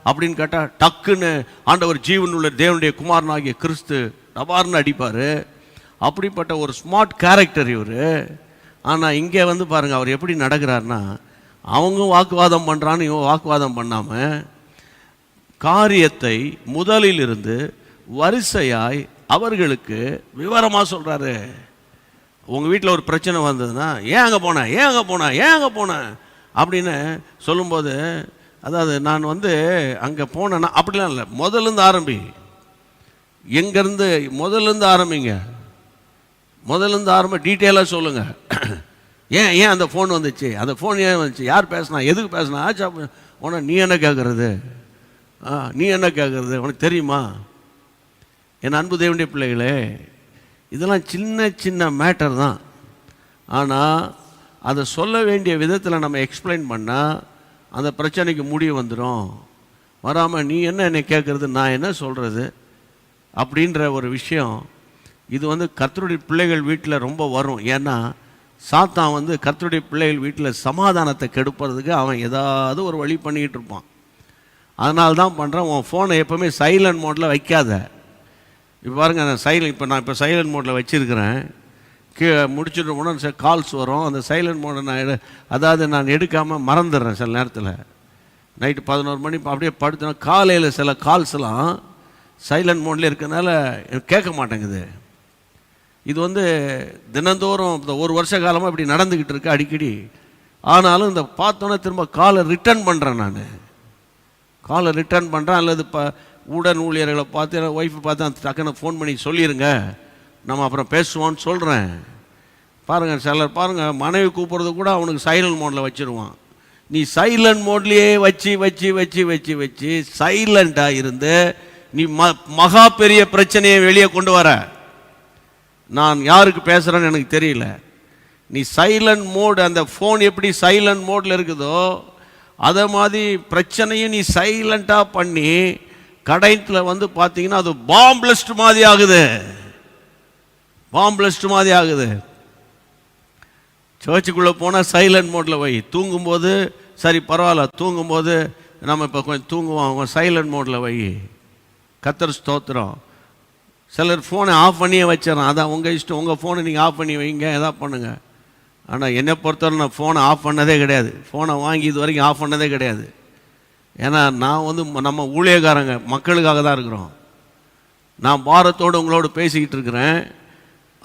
அப்படின்னு கேட்டால் டக்குன்னு ஆண்டவர் ஜீவன் உள்ள தேவனுடைய குமாரனாகிய கிறிஸ்து டபார்னு அடிப்பார். அப்படிப்பட்ட ஒரு ஸ்மார்ட் கேரக்டர் இவர். ஆனால் இங்கே வந்து பாருங்கள் அவர் எப்படி நடக்கிறார்னா, அவங்க வாக்குவாதம் பண்ணுறான்னு இவன் வாக்குவாதம் பண்ணாமல் காரியத்தை முதலிலிருந்து வரிசையாய் அவர்களுக்கு விவரமாக சொல்கிறாரு. உங்கள் வீட்டில் ஒரு பிரச்சனை வந்ததுன்னா, ஏன் அங்கே போனேன் அப்படின்னு சொல்லும்போது, அதாவது நான் அங்கே போனேன்னா அப்படிலாம் இல்லை, முதல்லேருந்து ஆரம்பி. எங்கேருந்து முதல்லேருந்து ஆரம்பிங்க, டீட்டெயிலாக சொல்லுங்கள். ஏன் அந்த ஃபோன் வந்துச்சு, அந்த ஃபோன் ஏன் வந்துச்சு, யார் பேசினா, எதுக்கு பேசினா, ஆச்சா உன நீ என்ன கேட்குறது, உனக்கு தெரியுமா? என் அன்பு தேவனுடைய பிள்ளைகளே, இதெல்லாம் சின்ன சின்ன மேட்டர் தான். ஆனால் அதை சொல்ல வேண்டிய விதத்தில் நம்ம எக்ஸ்பிளைன் பண்ணால் அந்த பிரச்சனைக்கு முடிவு வந்துடும். வராமல் நீ என்னை கேட்குறது, நான் என்ன சொல்கிறது அப்படின்ற ஒரு விஷயம். இது கர்த்தருடைய பிள்ளைகள் வீட்டில் ரொம்ப வரும். ஏன்னா சாத்தான் கர்த்தருடைய பிள்ளைகள் வீட்டில் சமாதானத்தை கெடுப்பதுக்கு அவன் ஏதாவது ஒரு வழி பண்ணிக்கிட்டு இருப்பான். அதனால தான் பண்ணுறேன், உன் ஃபோனை எப்போவுமே சைலண்ட் மோடில் வைக்காத. இப்போ பாருங்கள், நான் இப்போ சைலண்ட் மோடில் வச்சுருக்கிறேன். முடிச்சுட்டு போனால் கால்ஸ் வரும், அந்த சைலண்ட் மோடை நான் எடுக்காமல் மறந்துடுறேன். சில நேரத்தில் நைட்டு 11 மணி அப்படியே படுத்தோன்னா காலையில் சில கால்ஸ்லாம் சைலண்ட் மோட்லேயே இருக்கிறதுனால எனக்கு கேட்க மாட்டேங்குது. இது தினந்தோறும் இந்த 1 வருஷ காலமாக இப்படி நடந்துக்கிட்டு இருக்கு அடிக்கடி. ஆனாலும் இந்த பார்த்தோன்னே திரும்ப காலை ரிட்டர்ன் பண்ணுறேன். அல்லது உடன் ஊழியர்களை பார்த்து ஒய்ஃபை பார்த்து டக்குன்னு ஃபோன் பண்ணி சொல்லிடுங்க, நம்ம அப்புறம் பேசுவோன்னு சொல்கிறேன். பாருங்கள், சிலர் பாருங்கள், மனைவி கூப்பிட்றது கூட அவனுக்கு சைலண்ட் மோடில் வச்சுருவான். நீ சைலண்ட் மோட்லேயே வச்சு சைலண்ட்டாக இருந்து நீ மகா பெரிய பிரச்சனையை வெளியே கொண்டு வர. நான் யாருக்கு பேசுகிறேன்னு எனக்கு தெரியல. நீ சைலண்ட் மோடு, அந்த ஃபோன் எப்படி சைலண்ட் மோடில் இருக்குதோ அதை மாதிரி பிரச்சனையும் நீ சைலண்ட்டாக பண்ணி கடைத்தில் பார்த்தீங்கன்னா அது பாம் பிளஸ்ட் மாதிரி ஆகுது. சர்ச்சுக்குள்ளே போனால் சைலண்ட் மோடில் வை. தூங்கும்போது சரி பரவாயில்ல, தூங்கும்போது நம்ம இப்போ கொஞ்சம் தூங்குவோம், சைலண்ட் மோடில் வை. கர்த்தர் ஸ்தோத்திரம். சிலர் ஃபோனை ஆஃப் பண்ணியே வச்சிடறான். அதான் உங்கள் இஷ்டம், உங்கள் ஃபோனை நீங்கள் ஆஃப் பண்ணி வைங்க, எதாவது பண்ணுங்கள். ஆனால் என்னை பொறுத்தவரை நான் ஃபோனை ஆஃப் பண்ணதே கிடையாது. ஃபோனை வாங்கி இது வரைக்கும் ஆஃப் பண்ணதே கிடையாது. ஏன்னா நான் வந்து நம்ம ஊழியக்காரங்க மக்களுக்காக தான் இருக்கிறோம். நான் பாரத்தோடு உங்களோடு பேசிக்கிட்டு இருக்கிறேன்.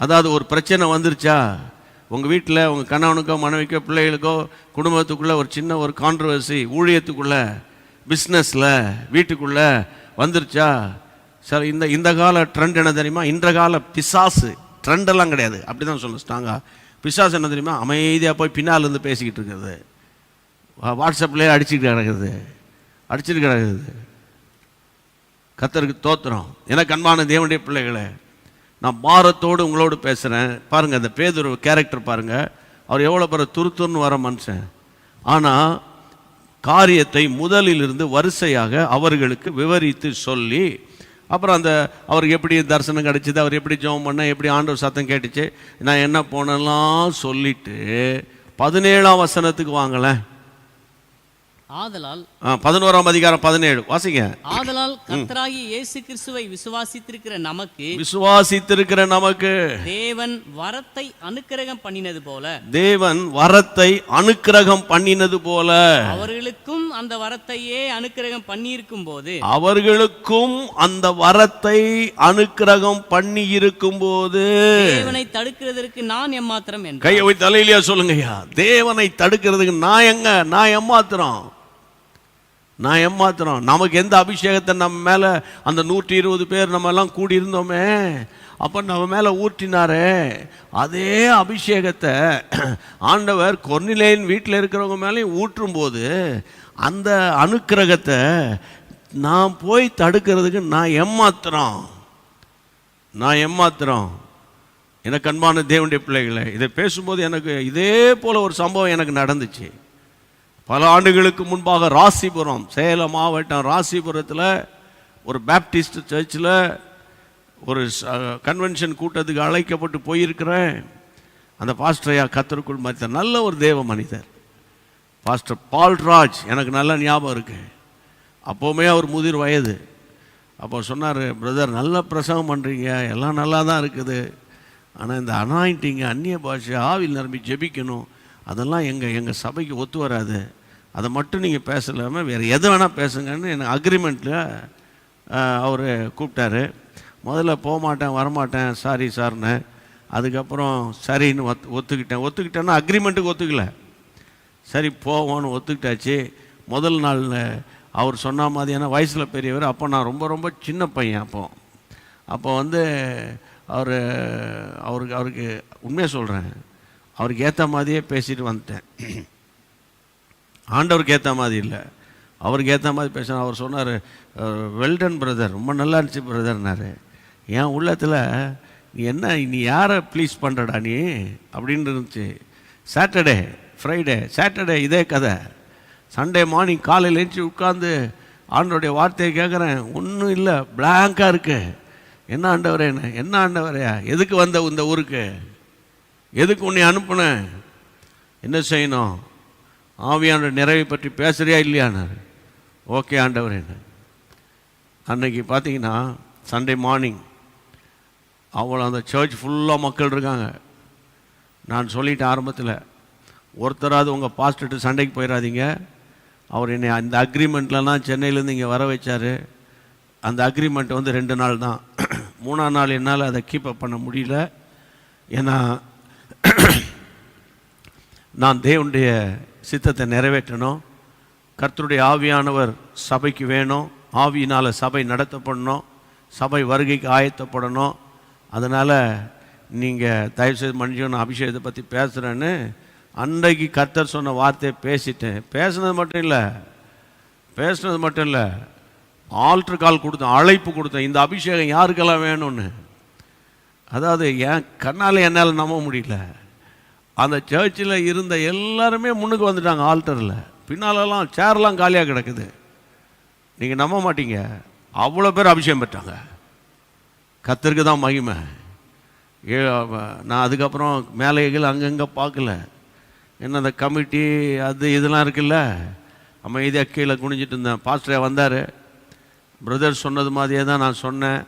அதாவது ஒரு பிரச்சனை வந்துருச்சா, உங்கள் வீட்டில் உங்கள் கணவனுக்கோ மனைவிக்கோ பிள்ளைகளுக்கோ குடும்பத்துக்குள்ளே ஒரு சின்ன ஒரு கான்ட்ரவர்சி, ஊழியத்துக்குள்ளே பிஸ்னஸில் வீட்டுக்குள்ளே வந்துருச்சா, சார் இந்த கால ட்ரெண்ட் என்ன தெரியுமா? இன்ற கால பிசாசு ட்ரெண்டெல்லாம் கிடையாது, அப்படி தான் சொல்லணும் ஸ்ட்ராங்காக. பிசாசு என்ன தெரியுமா? அமைதியாக போய் பின்னால் இருந்து பேசிக்கிட்டு இருக்கிறது, வாட்ஸ்அப்லேயே அடிச்சுட்டு கிடக்குது. கர்த்தருக்கு தோத்திரம். எனக்கு அன்பான தேவனுடைய பிள்ளைகளை, நான் பாரத்தோடு உங்களோடு பேசுகிறேன். பாருங்கள், அந்த பேதுரு கேரக்டர் பாருங்கள். அவர் எவ்வளோ பேர் துருத்துன்னு வர மனுஷன். ஆனால் காரியத்தை முதலிலிருந்து வரிசையாக அவர்களுக்கு விவரித்து சொல்லி, அப்புறம் அவருக்கு எப்படி தரிசனம் கிடச்சிது, அவர் எப்படி ஜெபம் பண்ண, எப்படி ஆண்டவர் சத்தம் கேட்டுச்சு, நான் என்ன போனெல்லாம் சொல்லிட்டு 17ஆம் வசனத்துக்கு வாங்கலேன். ஆதலால் 11ஆம் அதிகாரம் 17 வாசிங்க. ஆதலால் கர்த்தராகிய இயேசு கிறிஸ்துவை விசுவாசித்திருக்கிற நமக்கு தேவன் வரத்தை அனுக்கிரகம் பண்ணினது போல அவர்களுக்கும் அந்த வரத்தையே அனுக்கிரகம் பண்ணியிருக்கும் போது தேவனை தடுக்கிறதற்கு நான் எம்மாத்திரம் என்று கையை வைத்து அல்லேலூயா சொல்லுங்கய்யா. தேவனை தடுக்கிறதுக்கு நான் எம்மாத்திரம். நமக்கு எந்த அபிஷேகத்தை நம்ம மேலே அந்த 120 பேர் நம்ம எல்லாம் கூடியிருந்தோமே, அப்போ நம்ம மேலே ஊற்றினாரே, அதே அபிஷேகத்தை ஆண்டவர் கொர்னிலேயின் வீட்டில் இருக்கிறவங்க மேலேயும் ஊற்றும்போது அந்த அனுக்கிரகத்தை நான் போய் தடுக்கிறதுக்கு நான் எம்மாத்திரம். எனக்கு அன்பான தேவனுடைய பிள்ளைகளை, இதை பேசும்போது எனக்கு இதே போல் ஒரு சம்பவம் எனக்கு நடந்துச்சு. பல ஆண்டுகளுக்கு முன்பாக ராசிபுரம், சேலம் மாவட்டம் ராசிபுரத்தில் ஒரு பேப்டிஸ்ட் சர்ச்சில் ஒரு கன்வென்ஷன் கூட்டத்துக்கு அழைக்கப்பட்டு போயிருக்கிறேன். அந்த பாஸ்டரையா கர்த்தருக்குள் மரித்தார். நல்ல ஒரு தேவ மனிதர், பாஸ்டர் பால்ராஜ். எனக்கு நல்ல ஞாபகம் இருக்கு. அப்போவுமே அவர் முதிர் வயது. அப்போ சொன்னார், பிரதர் நல்ல பிரசங்கம் பண்ணுறீங்க, எல்லாம் நல்லா தான் இருக்குது, ஆனால் இந்த அனாயிண்டிங்க, அந்நிய பாஷை, ஆவியில் நிரம்பி ஜெபிக்கணும், அதெல்லாம் எங்கள் சபைக்கு ஒத்து வராது. அதை மட்டும் நீங்கள் பேசலாமல் வேறு எதை வேணால் பேசுங்கன்னு எனக்கு அக்ரிமெண்ட்டில் அவர் கூப்பிட்டாரு. முதல்ல போக மாட்டேன், வரமாட்டேன், சாரி சார்னு. அதுக்கப்புறம் சரின்னு ஒத்துக்கிட்டேன்னா அக்ரிமெண்ட்டுக்கு ஒத்துக்கல, சரி போவோன்னு ஒத்துக்கிட்டாச்சு. முதல் நாள் அவர் சொன்ன மாதிரியான வயசில் பெரியவர். அப்போ நான் ரொம்ப ரொம்ப சின்ன பையன். அப்போ வந்து அவருக்கு உண்மையாக சொல்கிறேன், அவருக்கு ஏற்ற மாதிரியே பேசிட்டு வந்துட்டேன். ஆண்டவருக்கு ஏற்ற மாதிரி இல்லை, அவருக்கு ஏற்ற மாதிரி பேசினா. அவர் சொன்னார், வெல்டன் பிரதர், ரொம்ப நல்லா இருந்துச்சு பிரதர்னாரு. என் உள்ளத்தில் நீ யாரை ப்ளீஸ் பண்ணுறடா நீ அப்படின்னு இருந்துச்சு. சாட்டர்டே இதே கதை. சண்டே மார்னிங் காலையில் எழுந்துச்சி உட்காந்து ஆண்டவருடைய வார்த்தையை கேட்குறேன், ஒன்றும் இல்லை, பிளாங்காக இருக்கு. என்ன ஆண்டவரே எதுக்கு வந்த இந்த ஊருக்கு, எதுக்கு உன்னை அனுப்புனேன், என்ன செய்யணும், ஆவியான நிறைவை பற்றி பேசுகிறியா இல்லையானார். ஓகே ஆண்டவர். அன்னைக்கு பார்த்தீங்கன்னா சண்டே மார்னிங் அவ்வளோ அந்த சர்ச் ஃபுல்லாக மக்கள் இருக்காங்க. நான் சொல்லிட்டேன் ஆரம்பத்தில், ஒருத்தராவது உங்கள் பாஸ்டர்ட்டு சண்டைக்கு போயிடாதீங்க. அவர் என்னை அந்த அக்ரிமெண்ட்லலாம் சென்னையிலேருந்து இங்கே வர வச்சார். அந்த அக்ரிமெண்ட் வந்து 2 நாள் தான். 3ஆம் நாள் என்னால் அதை கீப்பப் பண்ண முடியல. ஏன்னா நான் தேவனுடைய சித்தத்தை நிறைவேற்றணும். கர்த்தருடைய ஆவியானவர் சபைக்கு வேணும். ஆவியினால் சபை நடத்தப்படணும், சபை வருகைக்கு ஆயத்தப்படணும். அதனால் நீங்கள் தயவுசெய்து மனுஷன் அபிஷேகத்தை பற்றி பேசுகிறேன்னு அன்றைக்கு கர்த்தர் சொன்ன வார்த்தையை பேசிட்டேன். பேசுனது மட்டும் இல்லை, ஆல்டர் கால் கொடுத்தேன், அழைப்பு கொடுத்தேன், இந்த அபிஷேகம் யாருக்கெல்லாம் வேணும்னு. அதாவது என் கண்ணால் என்னால் நம்ப முடியல. அந்த சர்ச்சில் இருந்த எல்லாருமே முன்னுக்கு வந்துட்டாங்க. ஆல்டரில் பின்னாலெல்லாம் சேர்லாம் காலியாக கிடக்குது. நீங்கள் நம்ப மாட்டீங்க, அவ்வளோ பேர் அபிஷேகம் பெற்றாங்க. கர்த்தருக்கு தான் மகிமை. நான் அதுக்கப்புறம் மேலைகள் அங்கங்கே பார்க்கல. என்ன அந்த கமிட்டி அது இதெல்லாம் இருக்குல்ல, அமைதியாக கீழே குனிஞ்சிட்டு இருந்தேன். பாஸ்டரே வந்தார், பிரதர் சொன்னது மாதிரியே தான் நான் சொன்னேன்.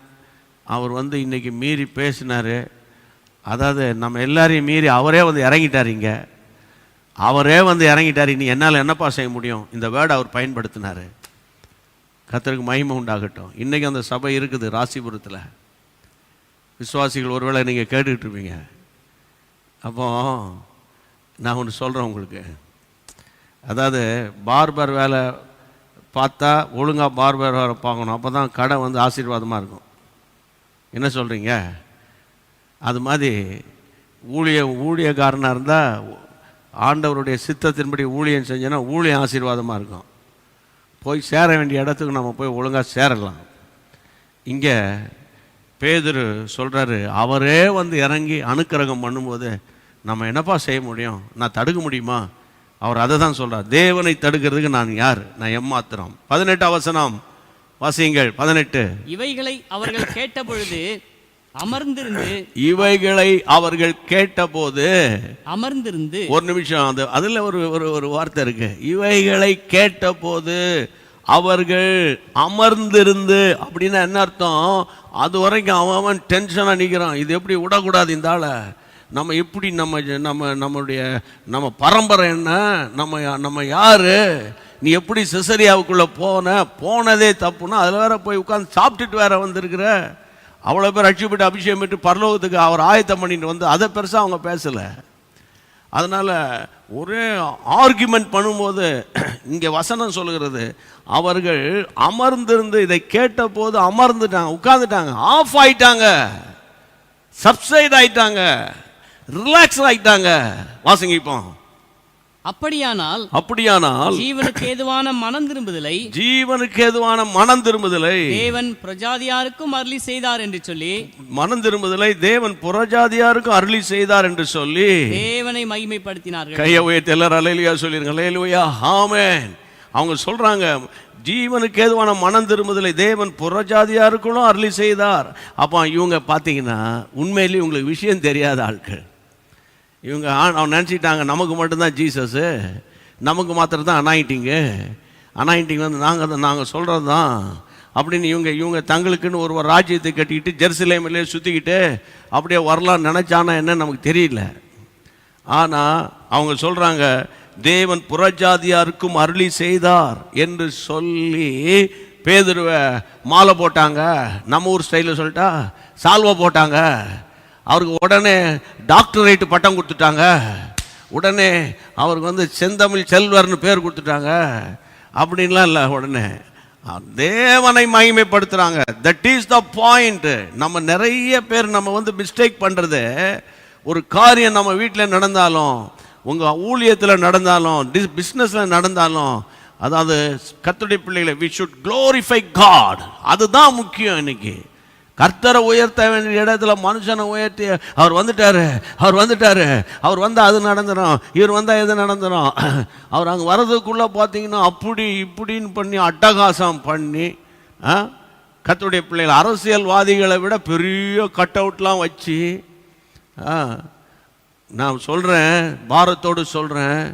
அவர் வந்து இன்னைக்கு மீறி பேசினார். அதாவது நம்ம எல்லாரையும் மீறி அவரே வந்து இறங்கிட்டார். அவரே வந்து இறங்கிட்டார். இனி என்னால் என்னப்பா செய்ய முடியும்? இந்த வேர்டை அவர் பயன்படுத்தினார். கர்த்தருக்கு மகிமை உண்டாகட்டும். இன்றைக்கி அந்த சபை இருக்குது ராசிபுரத்தில். விசுவாசிகள் ஒருவேளை நீங்கள் கேட்டுக்கிட்டு இருப்பீங்க. அப்போ நான் ஒன்று சொல்கிறேன் உங்களுக்கு. அதாவது பார்பர் வேலை பார்த்தா ஒழுங்காக பார்பர் வேலை பார்க்கணும். அப்போ தான் கடை வந்து ஆசீர்வாதமாக இருக்கும். என்ன சொல்கிறீங்க? அது மாதிரி ஊழியக்காரனாக இருந்தால் ஆண்டவருடைய சித்தத்தின்படி ஊழியம் செஞ்சோன்னா ஊழியம் ஆசீர்வாதமாக இருக்கும். போய் சேர வேண்டிய இடத்துக்கு நம்ம போய் ஒழுங்காக சேரலாம். இங்கே பேதுரு சொல்கிறாரு, அவரே வந்து இறங்கி அனுக்கிரகம் பண்ணும்போது நம்ம என்னப்பா செய்ய முடியும்? நான் தடுக்க முடியுமா? அவர் அதை தான் சொல்கிறார். தேவனை தடுக்கிறதுக்கு நான் யார்? நான் எம்மாத்திரம். 18 வசனம் வாசியுங்கள். 18. இவைகளை அவர்கள் கேட்டபொழுது அமர்ந்திருந்து. இவைகளை அவர்கள் கேட்டபோது அமர்ந்திருந்து. ஒரு நிமிஷம், அதில் ஒரு வார்த்தை இருக்கு. இவைகளை கேட்டபோது அவர்கள் அமர்ந்திருந்து அப்படின்னா என்ன அர்த்தம்? அது வரைக்கும் அவன் டென்ஷனாக நிற்கிறான். இது எப்படி விடக்கூடாது இந்த ஆளை? நம்ம எப்படி நம்ம பரம்பரை என்ன? நம்ம யாரு? நீ எப்படி செசரியாவுக்குள்ளே போனதே தப்புன்னா அதில் வேற போய் உட்காந்து சாப்பிட்டுட்டு வேற வந்திருக்கிற. அவ்வளோ பேர் ரட்சிப்பட்டு அபிஷேகம் பெற்று பரலோகத்துக்கு அவர் ஆயத்தம் பண்ணிட்டு வந்து அதை பெருசாக அவங்க பேசலை. அதனால் ஒரே ஆர்கியூமெண்ட் பண்ணும்போது இங்கே வசனம் சொல்லுகிறது, அவர்கள் அமர்ந்திருந்து இதை கேட்ட போது அமர்ந்துட்டாங்க, உட்கார்ந்துட்டாங்க, ஆஃப் ஆயிட்டாங்க, சப்சைட் ஆயிட்டாங்க, ரிலாக்ஸ் ஆயிட்டாங்க. வாசிங்க இப்போ. அப்படியானால் ஜீவனுக்கு ஏதுவான மனம் திரும்புதலை தேவன் பிரஜாதியாருக்கும் அருளி செய்தார் என்று சொல்லி, மனம் திரும்புதலை தேவன் புறஜாதியாருக்கும் அருளி செய்தார் என்று சொல்லி தேவனை மகிமைப்படுத்தினார்கள். கையை உயர்த்தி எல்லாரும் அல்லேலூயா சொல்லிருங்க. அல்லேலூயா, ஆமென். அவங்க சொல்றாங்க, ஜீவனுக்கு ஏதுவான மனம் திரும்புதலை தேவன் புறஜாதியாருக்கும் அருளி செய்தார். அப்போ இவங்க பார்த்தீங்கன்னா உண்மையிலேயே உங்களுக்கு விஷயம் தெரியாத ஆட்கள். இவங்க அவன் நினச்சிட்டாங்க நமக்கு மட்டும்தான் ஜீசஸு, நமக்கு மாத்திரம் தான் அனாயிண்டிங் வந்து நாங்கள் சொல்கிறது தான் அப்படின்னு இவங்க தங்களுக்குன்னு ஒரு ராஜ்யத்தை கட்டிக்கிட்டு ஜெருசலேமிலே சுற்றிக்கிட்டு அப்படியே வரலான்னு நினச்சானா என்ன நமக்கு தெரியல. ஆனால் அவங்க சொல்கிறாங்க, தேவன் புறஜாதியாருக்கும் அருளி செய்தார் என்று சொல்லி பேதுருவை மாலை போட்டாங்க. நம்ம ஊர் ஸ்டைலில் சொல்லிட்டா சால்வை போட்டாங்க. அவருக்கு உடனே டாக்டரேட் பட்டம் கொடுத்துட்டாங்க. உடனே அவருக்கு வந்து செந்தமிழ் செல்வர்னு பேர் கொடுத்துட்டாங்க. அப்படின்லாம் இல்லை, உடனே தேவனை மகிமைப்படுத்துகிறாங்க. That is the point. நம்ம நிறைய பேர் நம்ம வந்து மிஸ்டேக் பண்ணுறது, ஒரு காரியம் நம்ம வீட்டில் நடந்தாலும், உங்கள் ஊழியத்தில் நடந்தாலும், பிஸ்னஸில் நடந்தாலும், அதாவது கர்த்தருடைய பிள்ளைகளை we should glorify God. அதுதான் முக்கியம். இன்னைக்கு கர்த்தரை உயர்த்த வேண்டிய இடத்துல மனுஷனை உயர்த்தி அவர் வந்துட்டாரு, அவர் வந்தால் அது நடந்துடும், இவர் வந்தால் எது நடந்துடும். அவர் அங்கே வர்றதுக்குள்ளே பார்த்தீங்கன்னா அப்படி இப்படின்னு பண்ணி அட்டகாசம் பண்ணி கர்த்தருடைய பிள்ளைகள் அரசியல்வாதிகளை விட பெரிய கட் அவுட்லாம் வச்சு, நான் சொல்கிறேன், பாரத்தோடு சொல்கிறேன்,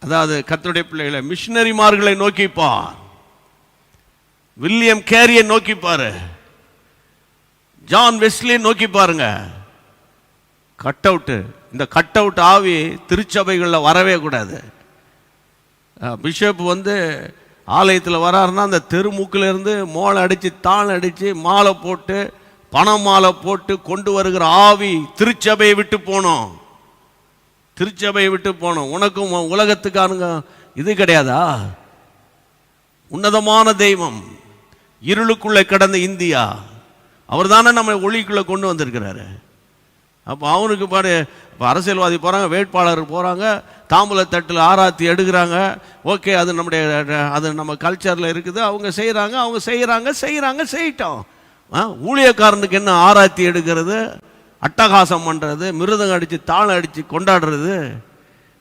அதாவது கர்த்தருடைய பிள்ளைகளை மிஷினரிமார்களை நோக்கிப்பார், வில்லியம் கேரியை நோக்கிப்பாரு, ஜான் வெஸ்லி நோக்கி பாருங்க. கட் அவுட்டு, இந்த கட் அவுட் ஆவி திருச்சபைகளில் வரவே கூடாது. பிஷப் வந்து ஆலயத்தில் வராருன்னா அந்த தெருமுக்கிலிருந்து மோளை அடித்து தாள் அடித்து மாலை போட்டு பணம் மாலை போட்டு கொண்டு வருகிற ஆவி திருச்சபையை விட்டு போனோம். உனக்கும் உலகத்துக்கானுங்க இது கிடையாதா? உன்னதமான தெய்வம் இருளுக்குள்ளே கிடந்த இந்தியா, அவர் தானே நம்ம ஒளிக்குள்ளே கொண்டு வந்திருக்கிறாரு. அப்போ அவனுக்கு பாரு, இப்போ அரசியல்வாதி போகிறாங்க, வேட்பாளர் போகிறாங்க, தாம்பூல தட்டில் ஆராத்தி எடுக்கிறாங்க. ஓகே, அது நம்ம கல்ச்சரில் இருக்குது. அவங்க செய்யட்டோம். ஊழியக்காரனுக்கு என்ன ஆராத்தி எடுக்கிறது, அட்டகாசம் பண்ணுறது, மிருதம் அடித்து தாளம் அடித்து கொண்டாடுறது?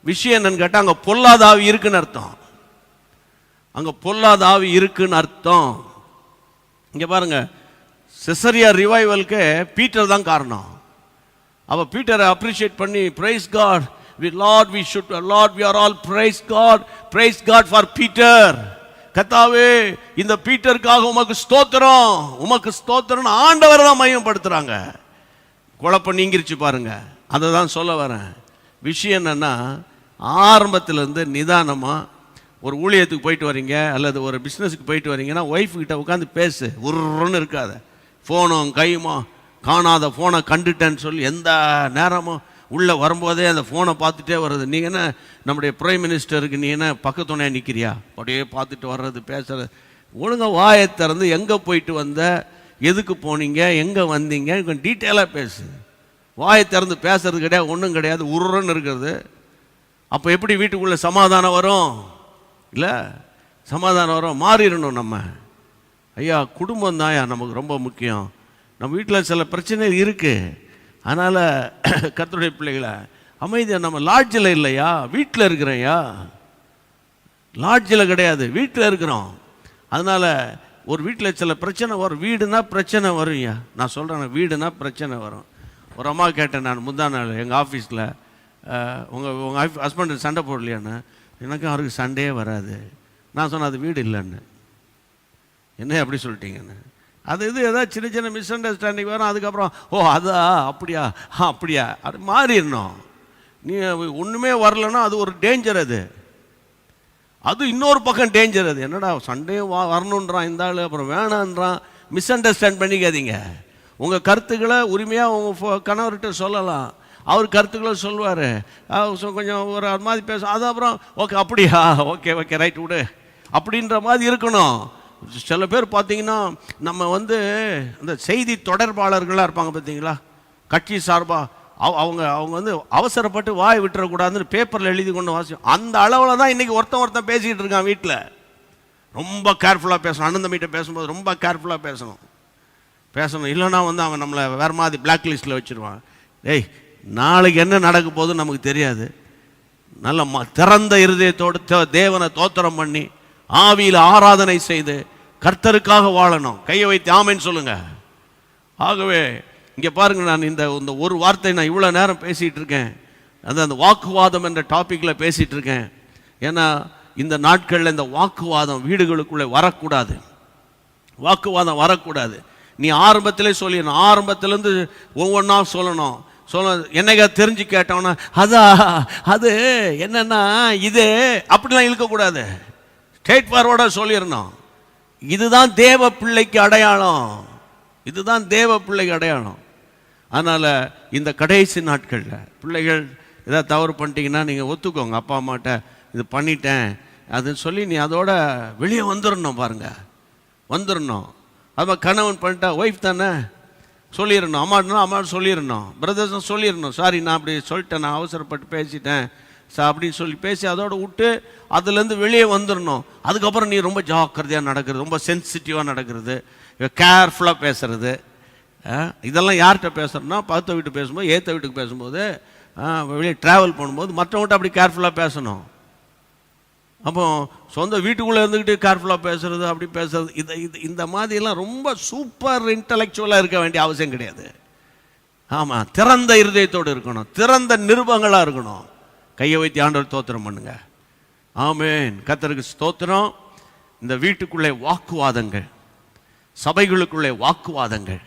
விஷயம் என்னன்னு கேட்டால் அங்கே பொல்லாத ஆவி இருக்குன்னு அர்த்தம். இங்கே பாருங்க, செசரியா ரிவைவலுக்கு பீட்டர் தான் காரணம். அப்போ பீட்டரை அப்ரிஷியேட் பண்ணி praise God, we are all praise God for Peter. கர்த்தாவே இந்த பீட்டருக்காக உமக்கு ஸ்தோத்திரம், உமக்கு ஸ்தோத்திரம் ஆண்டவரை தான் மையப்படுத்துறாங்க. குழப்பம் நீங்கிருச்சு பாருங்க. அதை தான் சொல்ல வரேன். விஷயம் என்னன்னா, ஆரம்பத்திலேருந்து நிதானமாக ஒரு ஊழியத்துக்கு போயிட்டு வரீங்க அல்லது ஒரு பிஸ்னஸுக்கு போயிட்டு வரீங்கன்னா ஒய்ஃப்கிட்ட உட்காந்து பேசு, உருன்னு இருக்காத. ஃபோனும் கையுமா காணாத ஃபோனை கண்டுட்டேன்னு சொல்லி எந்த நேரமும் உள்ளே வரும்போதே அந்த ஃபோனை பார்த்துட்டே வர்றது. நீங்கள் என்ன நம்முடைய பிரைம் மினிஸ்டருக்கு நீ என்ன பக்கத்துணையாக நிற்கிறியா? அப்படியே பார்த்துட்டு வர்றது, பேசுறது. ஒழுங்காக வாயை திறந்து எங்கே போயிட்டு வந்த, எதுக்கு போனீங்க, எங்கே வந்தீங்க, கொஞ்சம் டீட்டெயிலாக பேசு. வாயை திறந்து பேசுறது கிடையாது, ஒன்றும் கிடையாது, உருன்னு இருக்கிறது. அப்போ எப்படி வீட்டுக்குள்ளே சமாதானம் வரும்? இல்லை, சமாதானம் வரும். மாறிடணும் நம்ம. ஐயா, குடும்பம் தான்யா நமக்கு ரொம்ப முக்கியம். நம்ம வீட்டில் சில பிரச்சனை இருக்குது. அதனால் கர்த்தருடைய பிள்ளைகளை அமைதியாக, நம்ம லாட்ஜில் இல்லையா, வீட்டில் இருக்கிறேன்யா. லாட்ஜில் கிடையாது, வீட்டில் இருக்கிறோம். அதனால் ஒரு வீட்டில் சில பிரச்சனை வரும். வீடுனா பிரச்சனை வரும்யா. நான் சொல்கிறேன், வீடுனா பிரச்சனை வரும். ஒரு அம்மா கேட்டேன் நான் முந்தா நாள் எங்கள் ஆஃபீஸில், உங்கள் ஹஸ்பண்டு சண்டை போடலையான்னு. எனக்கும் அவருக்கு சண்டையே வராது. நான் சொன்னேன் அது வீடு இல்லைன்னு. என்ன அப்படி சொல்லிட்டீங்கன்னு. அது இது ஏதாவது சின்ன சின்ன மிஸ் அண்டர்ஸ்டாண்டிங் வரும். அதுக்கப்புறம் ஓ அதா அப்படியா அப்படியா அது மாறிடணும். நீ ஒன்றுமே வரலன்னா அது ஒரு டேஞ்சர். அது இன்னொரு பக்கம் டேஞ்சர். அது என்னடா சண்டையும் வரணுன்றான் இந்த ஆள், அப்புறம் வேணான்றான். மிஸ் அண்டர்ஸ்டாண்ட் பண்ணிக்காதீங்க. உங்கள் கருத்துக்களை உரிமையாக உங்கள் கணவர்கிட்ட சொல்லலாம். அவர் கருத்துக்களை சொல்லுவார். கொஞ்சம் ஒரு மாதிரி பேசும். அது அப்புறம் ஓகே அப்படியா, ஓகே ஓகே ரைட் விடு அப்படின்ற மாதிரி இருக்கணும். சில பேர் பார்த்தீங்கன்னா நம்ம இந்த செய்தி தொடர்பாளர்களாக இருப்பாங்க பார்த்தீங்களா, கட்சி சார்பாக அவங்க அவங்க அவசரப்பட்டு வாய் விட்டுறக்கூடாதுன்னு பேப்பரில் எழுதி கொண்டு வாசிக்கும். அந்த அளவில் தான் இன்றைக்கி ஒருத்தன் பேசிக்கிட்டு இருக்கான் வீட்டில். ரொம்ப கேர்ஃபுல்லாக பேசணும். அண்ணன் தம்பிகிட்ட பேசும்போது ரொம்ப கேர்ஃபுல்லாக பேசணும். இல்லைன்னா அவன் நம்மளை வேறு மாதிரி பிளாக் லிஸ்ட்டில் வச்சுருவான். ஏய், நாளைக்கு என்ன நடக்க போகுதுன்னு நமக்கு தெரியாது. நல்ல திறந்த இருதயத்தோடு தேவனை தோத்திரம் பண்ணி ஆவியில் ஆராதனை செய்து கர்த்தருக்காக வாழணும். கையை வைத்து ஆமென் சொல்லுங்க. ஆகவே இங்கே பாருங்க, நான் இந்த ஒரு வார்த்தை நான் இவ்வளோ நேரம் பேசிகிட்டு இருக்கேன். அந்த வாக்குவாதம் என்ற டாப்பிக்கில் பேசிகிட்டு இருக்கேன். ஏன்னா இந்த நாட்களில் இந்த வாக்குவாதம் வீடுகளுக்குள்ளே வரக்கூடாது. வாக்குவாதம் வரக்கூடாது. நீ ஆரம்பத்திலே சொல்லிடணும். ஆரம்பத்திலேருந்து ஒவ்வொன்றா சொல்லணும். என்னைக்கா தெரிஞ்சு கேட்டோன்னா அது என்னன்னா இது அப்படிலாம் இழுக்கக்கூடாது. ஸ்ட்ரெயிட் ஃபார்வர்டாக சொல்லிடணும். இதுதான் தேவ பிள்ளைக்கு அடையாளம். இதுதான் தேவ பிள்ளைக்கு அடையாளம். அதனால் இந்த கடைசி நாட்களில் பிள்ளைகள் ஏதாவது தவறு பண்ணிட்டீங்கன்னா நீங்கள் ஒத்துக்கோங்க. அப்பா அம்மாட்ட இது பண்ணிட்டேன் அதுன்னு சொல்லி நீ அதோட வெளியே வந்துடணும். பாருங்கள், வந்துடணும். அது கணவன் பண்ணிட்டா ஒய்ஃப் தானே சொல்லிடணும். அம்மாட்ட சொல்லிடணும். பிரதர்ஸும் சொல்லிடணும். சாரி நான் அப்படி சொல்லிட்டேன், நான் அவசரப்பட்டு பேசிட்டேன் அப்படின்னு சொல்லி பேசி அதோட விட்டு அதுலேருந்து வெளியே வந்துடணும். அதுக்கப்புறம் நீ ரொம்ப ஜாக்கிரதையாக நடக்கிறது, ரொம்ப சென்சிட்டிவாக நடக்கிறது, கேர்ஃபுல்லாக பேசுறது. இதெல்லாம் யார்கிட்ட பேசுகிறோன்னா பக்கத்து வீட்டுக்கு பேசும்போது, ஏற்ற வீட்டுக்கு பேசும்போது, வெளியே ட்ராவல் பண்ணும்போது மற்றவங்கள்ட்ட அப்படி கேர்ஃபுல்லாக பேசணும். அப்போ சொந்த வீட்டுக்குள்ளே இருந்துக்கிட்டு கேர்ஃபுல்லாக பேசுறது, அப்படி பேசுறது, இந்த மாதிரிலாம் ரொம்ப சூப்பர் இன்டலெக்சுவலாக இருக்க வேண்டிய அவசியம் கிடையாது. ஆமாம், திறந்த இருதயத்தோடு இருக்கணும், திறந்த நிருபங்களாக இருக்கணும். கையை வைத்து ஆண்டவர் ஸ்தோத்திரம் பண்ணுங்க. ஆமென். கர்த்தருக்கு ஸ்தோத்திரம். இந்த வீட்டுக்குள்ளே வாக்குவாதங்கள், சபைகளுக்குள்ளே வாக்குவாதங்கள்,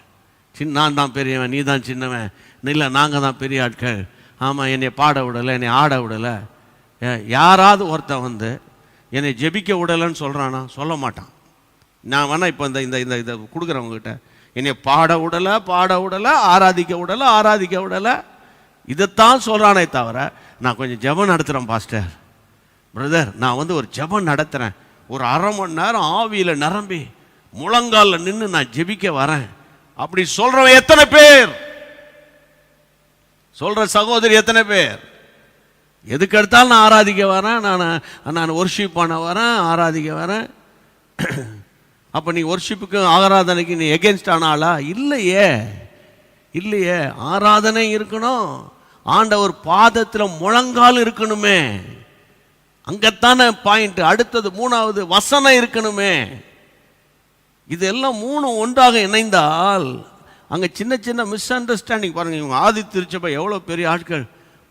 நான் தான் பெரியவன், நீ தான் சின்னவன், இல்லை நாங்கள் தான் பெரிய ஆட்கள், ஆமாம் என்னை பாட விடலை, என்னை ஆட விடலை. யாராவது ஒருத்தன் என்னை ஜெபிக்க விடலைன்னு சொல்கிறானா? சொல்ல மாட்டான். நான் வேணா இப்போ இதை கொடுக்குறவங்ககிட்ட என்னை பாட விடலை, ஆராதிக்க விடலை, இதைத்தான் சொல்கிறானே தவிர நான் கொஞ்சம் ஜெபம் நடத்துகிறேன் பாஸ்டர், பிரதர், நான் ஒரு ஜெபம் நடத்துகிறேன், ஒரு அரை மணி நேரம் ஆவியில் நிரம்பி முழங்காலில் நின்று நான் ஜெபிக்க வரேன் அப்படி சொல்கிறவன் எத்தனை பேர்? சொல்கிற சகோதரி எத்தனை பேர்? எதுக்கு எடுத்தாலும் நான் ஆராதிக்க வரேன், நான் ஒர்ஷிப் பண்ண வரேன், ஆராதிக்க வரேன். அப்போ நீ ஒர்ஷிப்புக்கு ஆராதனைக்கு நீ எகென்ஸ்ட் ஆனாலா? இல்லையே. ஆராதனை இருக்கணும், ஆண்டவர் பாதத்தில் முழங்கால் இருக்கணுமே, அங்கத்தானே பாயிண்ட். அடுத்தது மூணாவது வசனம் இருக்கணுமே. இதெல்லாம் மூணும் ஒன்றாக இணைந்தால் அங்கே சின்ன சின்ன மிஸ் அண்டர்ஸ்டாண்டிங் பாருங்க. இவங்க ஆதி திருச்சபை எவ்வளோ பெரிய ஆட்கள்,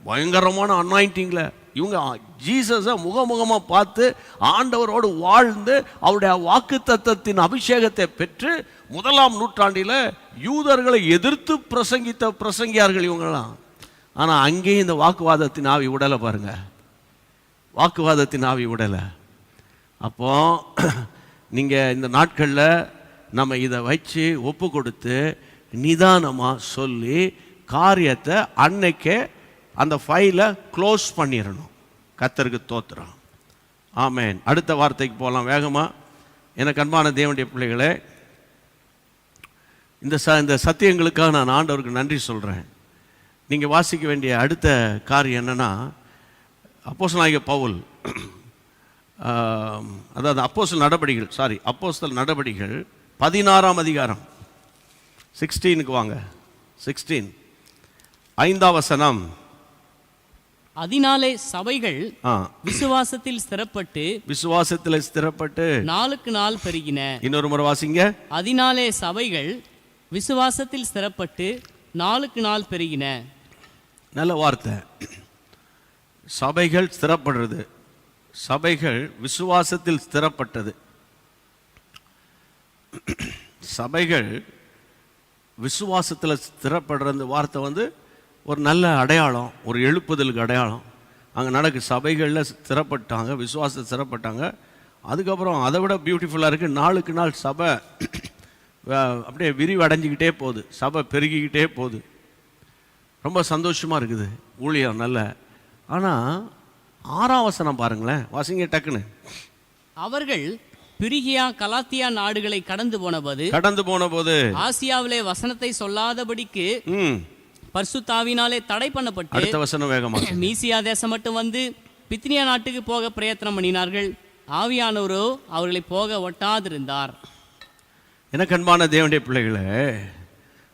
பயங்கரமான அனாயிண்டிங்கில் இவங்க ஜீசஸை முகமுகமாக பார்த்து ஆண்டவரோடு வாழ்ந்து அவருடைய வாக்குத்தத்தத்தின் அபிஷேகத்தை பெற்று 1ஆம் நூற்றாண்டில் யூதர்களை எதிர்த்து பிரசங்கித்த பிரசங்கியார்கள் இவங்கெல்லாம். ஆனால் அங்கேயும் இந்த வாக்குவாதத்தின் ஆவி விடலை பாருங்க, வாக்குவாதத்தின் ஆவி விடலை. அப்போ நீங்கள் இந்த நாட்களில் நம்ம இதை வச்சு ஒப்பு கொடுத்து நிதானமாக சொல்லி காரியத்தை அன்னைக்கே அந்த ஃபைலை க்ளோஸ் பண்ணிடணும். கர்த்தருக்கு தோத்திரம். ஆமென். அடுத்த வார்த்தைக்கு போகலாம் வேகமாக. எனக்கு அன்பான தேவனுடைய பிள்ளைகளே, இந்த சத்தியங்களுக்காக நான் ஆண்டவருக்கு நன்றி சொல்கிறேன். நீங்கள் வாசிக்க வேண்டிய அடுத்த காரியம் என்னென்னா, அப்போஸ்தலனாகிய பவுல், அதாவது அப்போஸ்தலர் நடபடிகள் 16ஆம் அதிகாரம் 16க்கு வாங்க. 16 5ஆம் வசனம். அதனாலே சபைகள் விசுவாசத்தில் ஸ்திரப்பட்டு நாளுக்கு நாள் பெருகின. இன்னொரு முறை வாசிங்க. அதனாலே சபைகள் விசுவாசத்தில் ஸ்திரப்பட்டு நாளுக்கு நாள் பெருகின. நல்ல வார்த்தை. சபைகள் ஸ்திரப்படுறது, சபைகள் விசுவாசத்தில் ஸ்திரப்பட்டது. சபைகள் விசுவாசத்தில் ஸ்திரப்படுற வார்த்தை வந்து ஒரு நல்ல அடையாளம், ஒரு எழுப்புதலுக்கு அடையாளம். அங்கே நடக்கு சபைகளில் ஸ்திரப்பட்டாங்க, விசுவாசத்தை ஸ்திரப்பட்டாங்க. அதுக்கப்புறம் அதை விட பியூட்டிஃபுல்லாக இருக்குது, நாளுக்கு நாள் சபை அப்படியே விரிவடைஞ்சிக்கிட்டே போகுது, சபை பெருகிக்கிட்டே போகுது. ரொம்ப சந்தோஷமாக இருக்குது ஊழியம் நல்ல. ஆனால் 6ஆம் வசனம் பாருங்களேன், வாசிங்க டக்குன்னு. அவர்கள் பிரிகியா கலாத்தியா நாடுகளை கடந்து போன போது ஆசியாவிலே வசனத்தை சொல்லாதபடிக்கு பரிசுத்தாவினாலே தடை பண்ணப்பட்டு, அடுத்த வசனம் வேகமா, மீசியா தேசம் மட்டும் வந்து பித்தினியா நாட்டுக்கு போக பிரயத்தனம் பண்ணினார்கள். ஆவியானவரோ அவர்களை போக ஒட்டாதிருந்தார். எனக்கு அன்பான தேவனுடைய பிள்ளைகளே,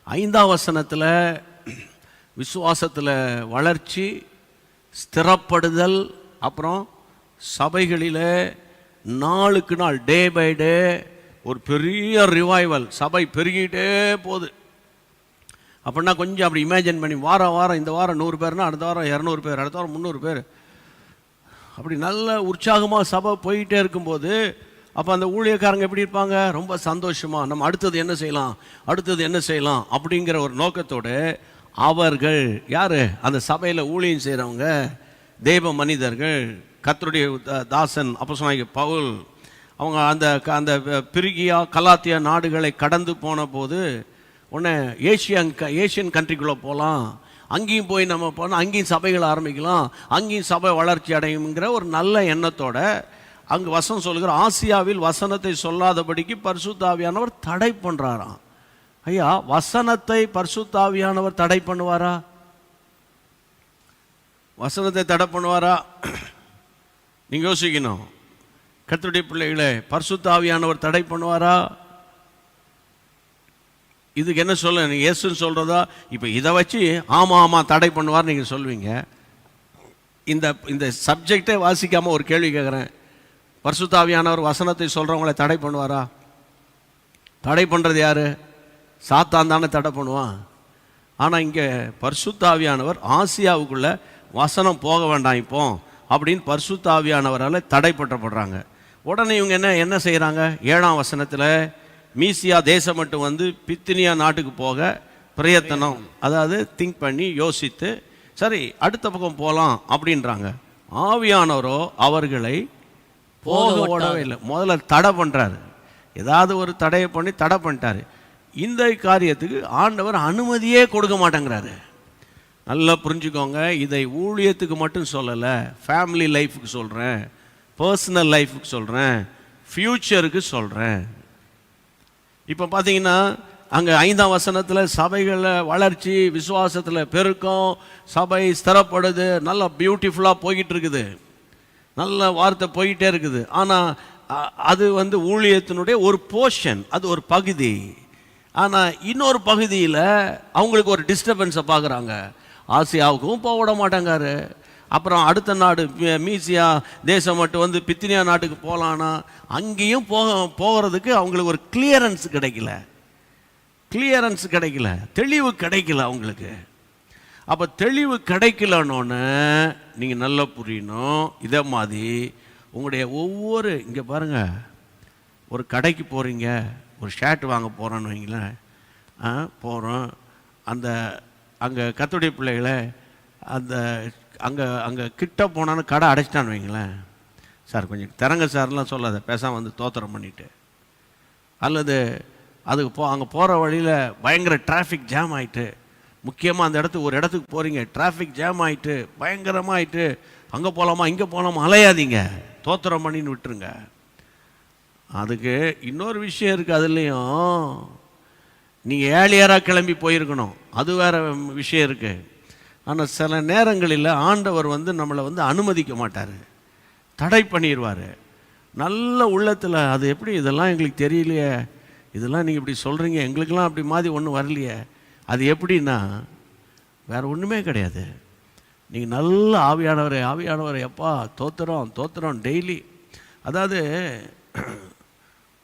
5ஆம் வசனத்தில் விசுவாசத்தில் வளர்ச்சி, ஸ்திரப்படுதல், அப்புறம் சபைகளில் நாளுக்கு நாள் டே பை டே ஒரு பெரிய ரிவைவல், சபை பெருகிட்டே போகுது. அப்படின்னா கொஞ்சம் அப்படி இமேஜின் பண்ணி, வாரம் இந்த வாரம் 100 பேர்னா அடுத்த வாரம் 200 பேர், அடுத்த வாரம் 300 பேர், அப்படி நல்ல உற்சாகமாக சபை போயிட்டே இருக்கும்போது அப்போ அந்த ஊழியக்காரங்க எப்படி இருப்பாங்க? ரொம்ப சந்தோஷமாக நம்ம அடுத்தது என்ன செய்யலாம் அப்படிங்கிற ஒரு நோக்கத்தோடு அவர்கள் யார்? அந்த சபையில் ஊழியம் செய்கிறவங்க, தேவ மனிதர்கள், கர்த்தருடைய தாசன் அப்போஸ்தலனாகிய பவுல், அவங்க அந்த பிரிகியா கலாத்தியா நாடுகளை கடந்து போன போது உடனே ஏஷியன் கண்ட்ரிக்குள்ளே போகலாம், அங்கேயும் போய் நம்ம போனால் அங்கேயும் சபைகளை ஆரம்பிக்கலாம், அங்கேயும் சபை வளர்ச்சி அடையுங்கிற ஒரு நல்ல எண்ணத்தோட அங்கே வசனம் சொல்லுகிற ஆசியாவில் வசனத்தை சொல்லாதபடிக்கு பரிசுத்த ஆவியானவர் தடை பண்ணுறாராம். ஐயா, வசனத்தை பரிசுத்த ஆவியானவர் தடை பண்ணுவாரா? வசனத்தை தடை பண்ணுவாரா? நீங்கள் யோசிக்கணும். கர்த்தருடைய பிள்ளைகளே, பரிசுத்த ஆவியானவர் தடை பண்ணுவாரா? இதுக்கு என்ன சொல்ல? நீங்கள் இயேசுன்னு சொல்கிறதா? இப்போ இதை வச்சு ஆமாம் தடை பண்ணுவார் நீங்கள் சொல்வீங்க. இந்த சப்ஜெக்டே வாசிக்காமல் ஒரு கேள்வி கேட்குறேன். பரிசுத்த ஆவியானவர் வசனத்தை சொல்கிறவங்களை தடை பண்ணுவாரா? தடை பண்ணுறது யார்? சாத்தான் தானே தடை பண்ணுவான். ஆனால் இங்கே பரிசுத்த ஆவியானவர் ஆசியாவுக்குள்ளே வசனம் போக வேண்டாம் இப்போ அப்படின்னு பரிசுத்த ஆவியானவரால் தடைப்பட்டப்படுறாங்க. உடனே இவங்க என்ன செய்கிறாங்க? 7ஆம் வசனத்தில் மீசியா தேசம் மட்டும் வந்து பித்தினியா நாட்டுக்கு போக பிரயத்தனம், அதாவது திங்க் பண்ணி யோசித்து சரி அடுத்த பக்கம் போகலாம் அப்படின்றாங்க. ஆவியானவரோ அவர்களை போக ஓடவே இல்லை, முதல்ல தடை பண்ணுறாரு. ஏதாவது ஒரு தடையை பண்ணி தடை பண்ணிட்டாரு. இந்த காரியத்துக்கு ஆண்டவர் அனுமதியே கொடுக்க மாட்டேங்கிறாரு. நல்லா புரிஞ்சுக்கோங்க, இதை ஊழியத்துக்கு மட்டும் சொல்லலை, ஃபேமிலி லைஃபுக்கு சொல்கிறேன், பர்சனல் லைஃபுக்கு சொல்கிறேன், ஃப்யூச்சருக்கு சொல்கிறேன். இப்போ பார்த்தீங்கன்னா அங்கே 5ஆம் வசனத்தில் சபைகளில் வளர்ச்சி, விசுவாசத்தில் பெருக்கம், சபை ஸ்திரப்படுது, நல்லா பியூட்டிஃபுல்லாக போய்கிட்டு இருக்குது, நல்ல வார்த்தை போய்கிட்டே இருக்குது. ஆனால் அது வந்து ஊழியத்தினுடைய ஒரு போர்ஷன், அது ஒரு பகுதி. ஆனால் இன்னொரு பகுதியில் அவங்களுக்கு ஒரு டிஸ்டர்பன்ஸை பார்க்குறாங்க. ஆசியாவுக்கும் போக விட மாட்டேங்காரு. அப்புறம் அடுத்த நாடு மீசியா தேசம் மட்டும் வந்து பித்தினியா நாட்டுக்கு போகலான்னா அங்கேயும் போகிறதுக்கு அவங்களுக்கு ஒரு கிளியரன்ஸ் கிடைக்கல, தெளிவு கிடைக்கல அவங்களுக்கு. அப்போ தெளிவு கிடைக்கலன்னொன்னு நீங்கள் நல்லா புரியணும். இதே மாதிரி உங்களுடைய ஒவ்வொரு, இங்கே பாருங்கள், ஒரு கடைக்கு போகிறீங்க, ஒரு ஷர்ட் வாங்க போகிறோன்னு வைங்களேன், போகிறோம், அந்த அங்கே கத்துடைய பிள்ளைகளை அந்த அங்கே கிட்ட போனான்னு கடை அடைச்சிட்டான்னு வைங்களேன், சார் கொஞ்சம் திறங்க சார்லாம் சொல்லாத, பேசாமல் வந்து தோத்திரம் பண்ணிவிட்டு, அல்லது அதுக்கு அங்கே போகிற வழியில் பயங்கர டிராஃபிக் ஜாம் ஆகிட்டு, முக்கியமாக அந்த இடத்துக்கு ஒரு இடத்துக்கு போகிறீங்க, டிராஃபிக் ஜாம் ஆகிட்டு பயங்கரமாக ஆகிட்டு, அங்கே போகலாமா இங்கே போகலாமா அலையாதீங்க, தோத்திரம் பண்ணின்னு விட்டுருங்க. அதுக்கு இன்னொரு விஷயம் இருக்குது, அதுலேயும் நீங்கள் ஏழியராக கிளம்பி போயிருக்கணும், அது வேறு விஷயம் இருக்குது. ஆனால் சில நேரங்களில் ஆண்டவர் வந்து நம்மளை வந்து அனுமதிக்க மாட்டார், தடை பண்ணிடுவார். நல்ல உள்ளத்தில் அது எப்படி இதெல்லாம் எங்களுக்கு தெரியலையே, இதெல்லாம் நீங்கள் இப்படி சொல்கிறீங்க, எங்களுக்கெல்லாம் அப்படி மாதிரி ஒன்றும் வரலையே, அது எப்படின்னா வேறு ஒன்றுமே கிடையாது. நீங்கள் நல்ல ஆவியானவரை எப்பா தோத்துறோம் தோத்துறோம் டெய்லி. அதாவது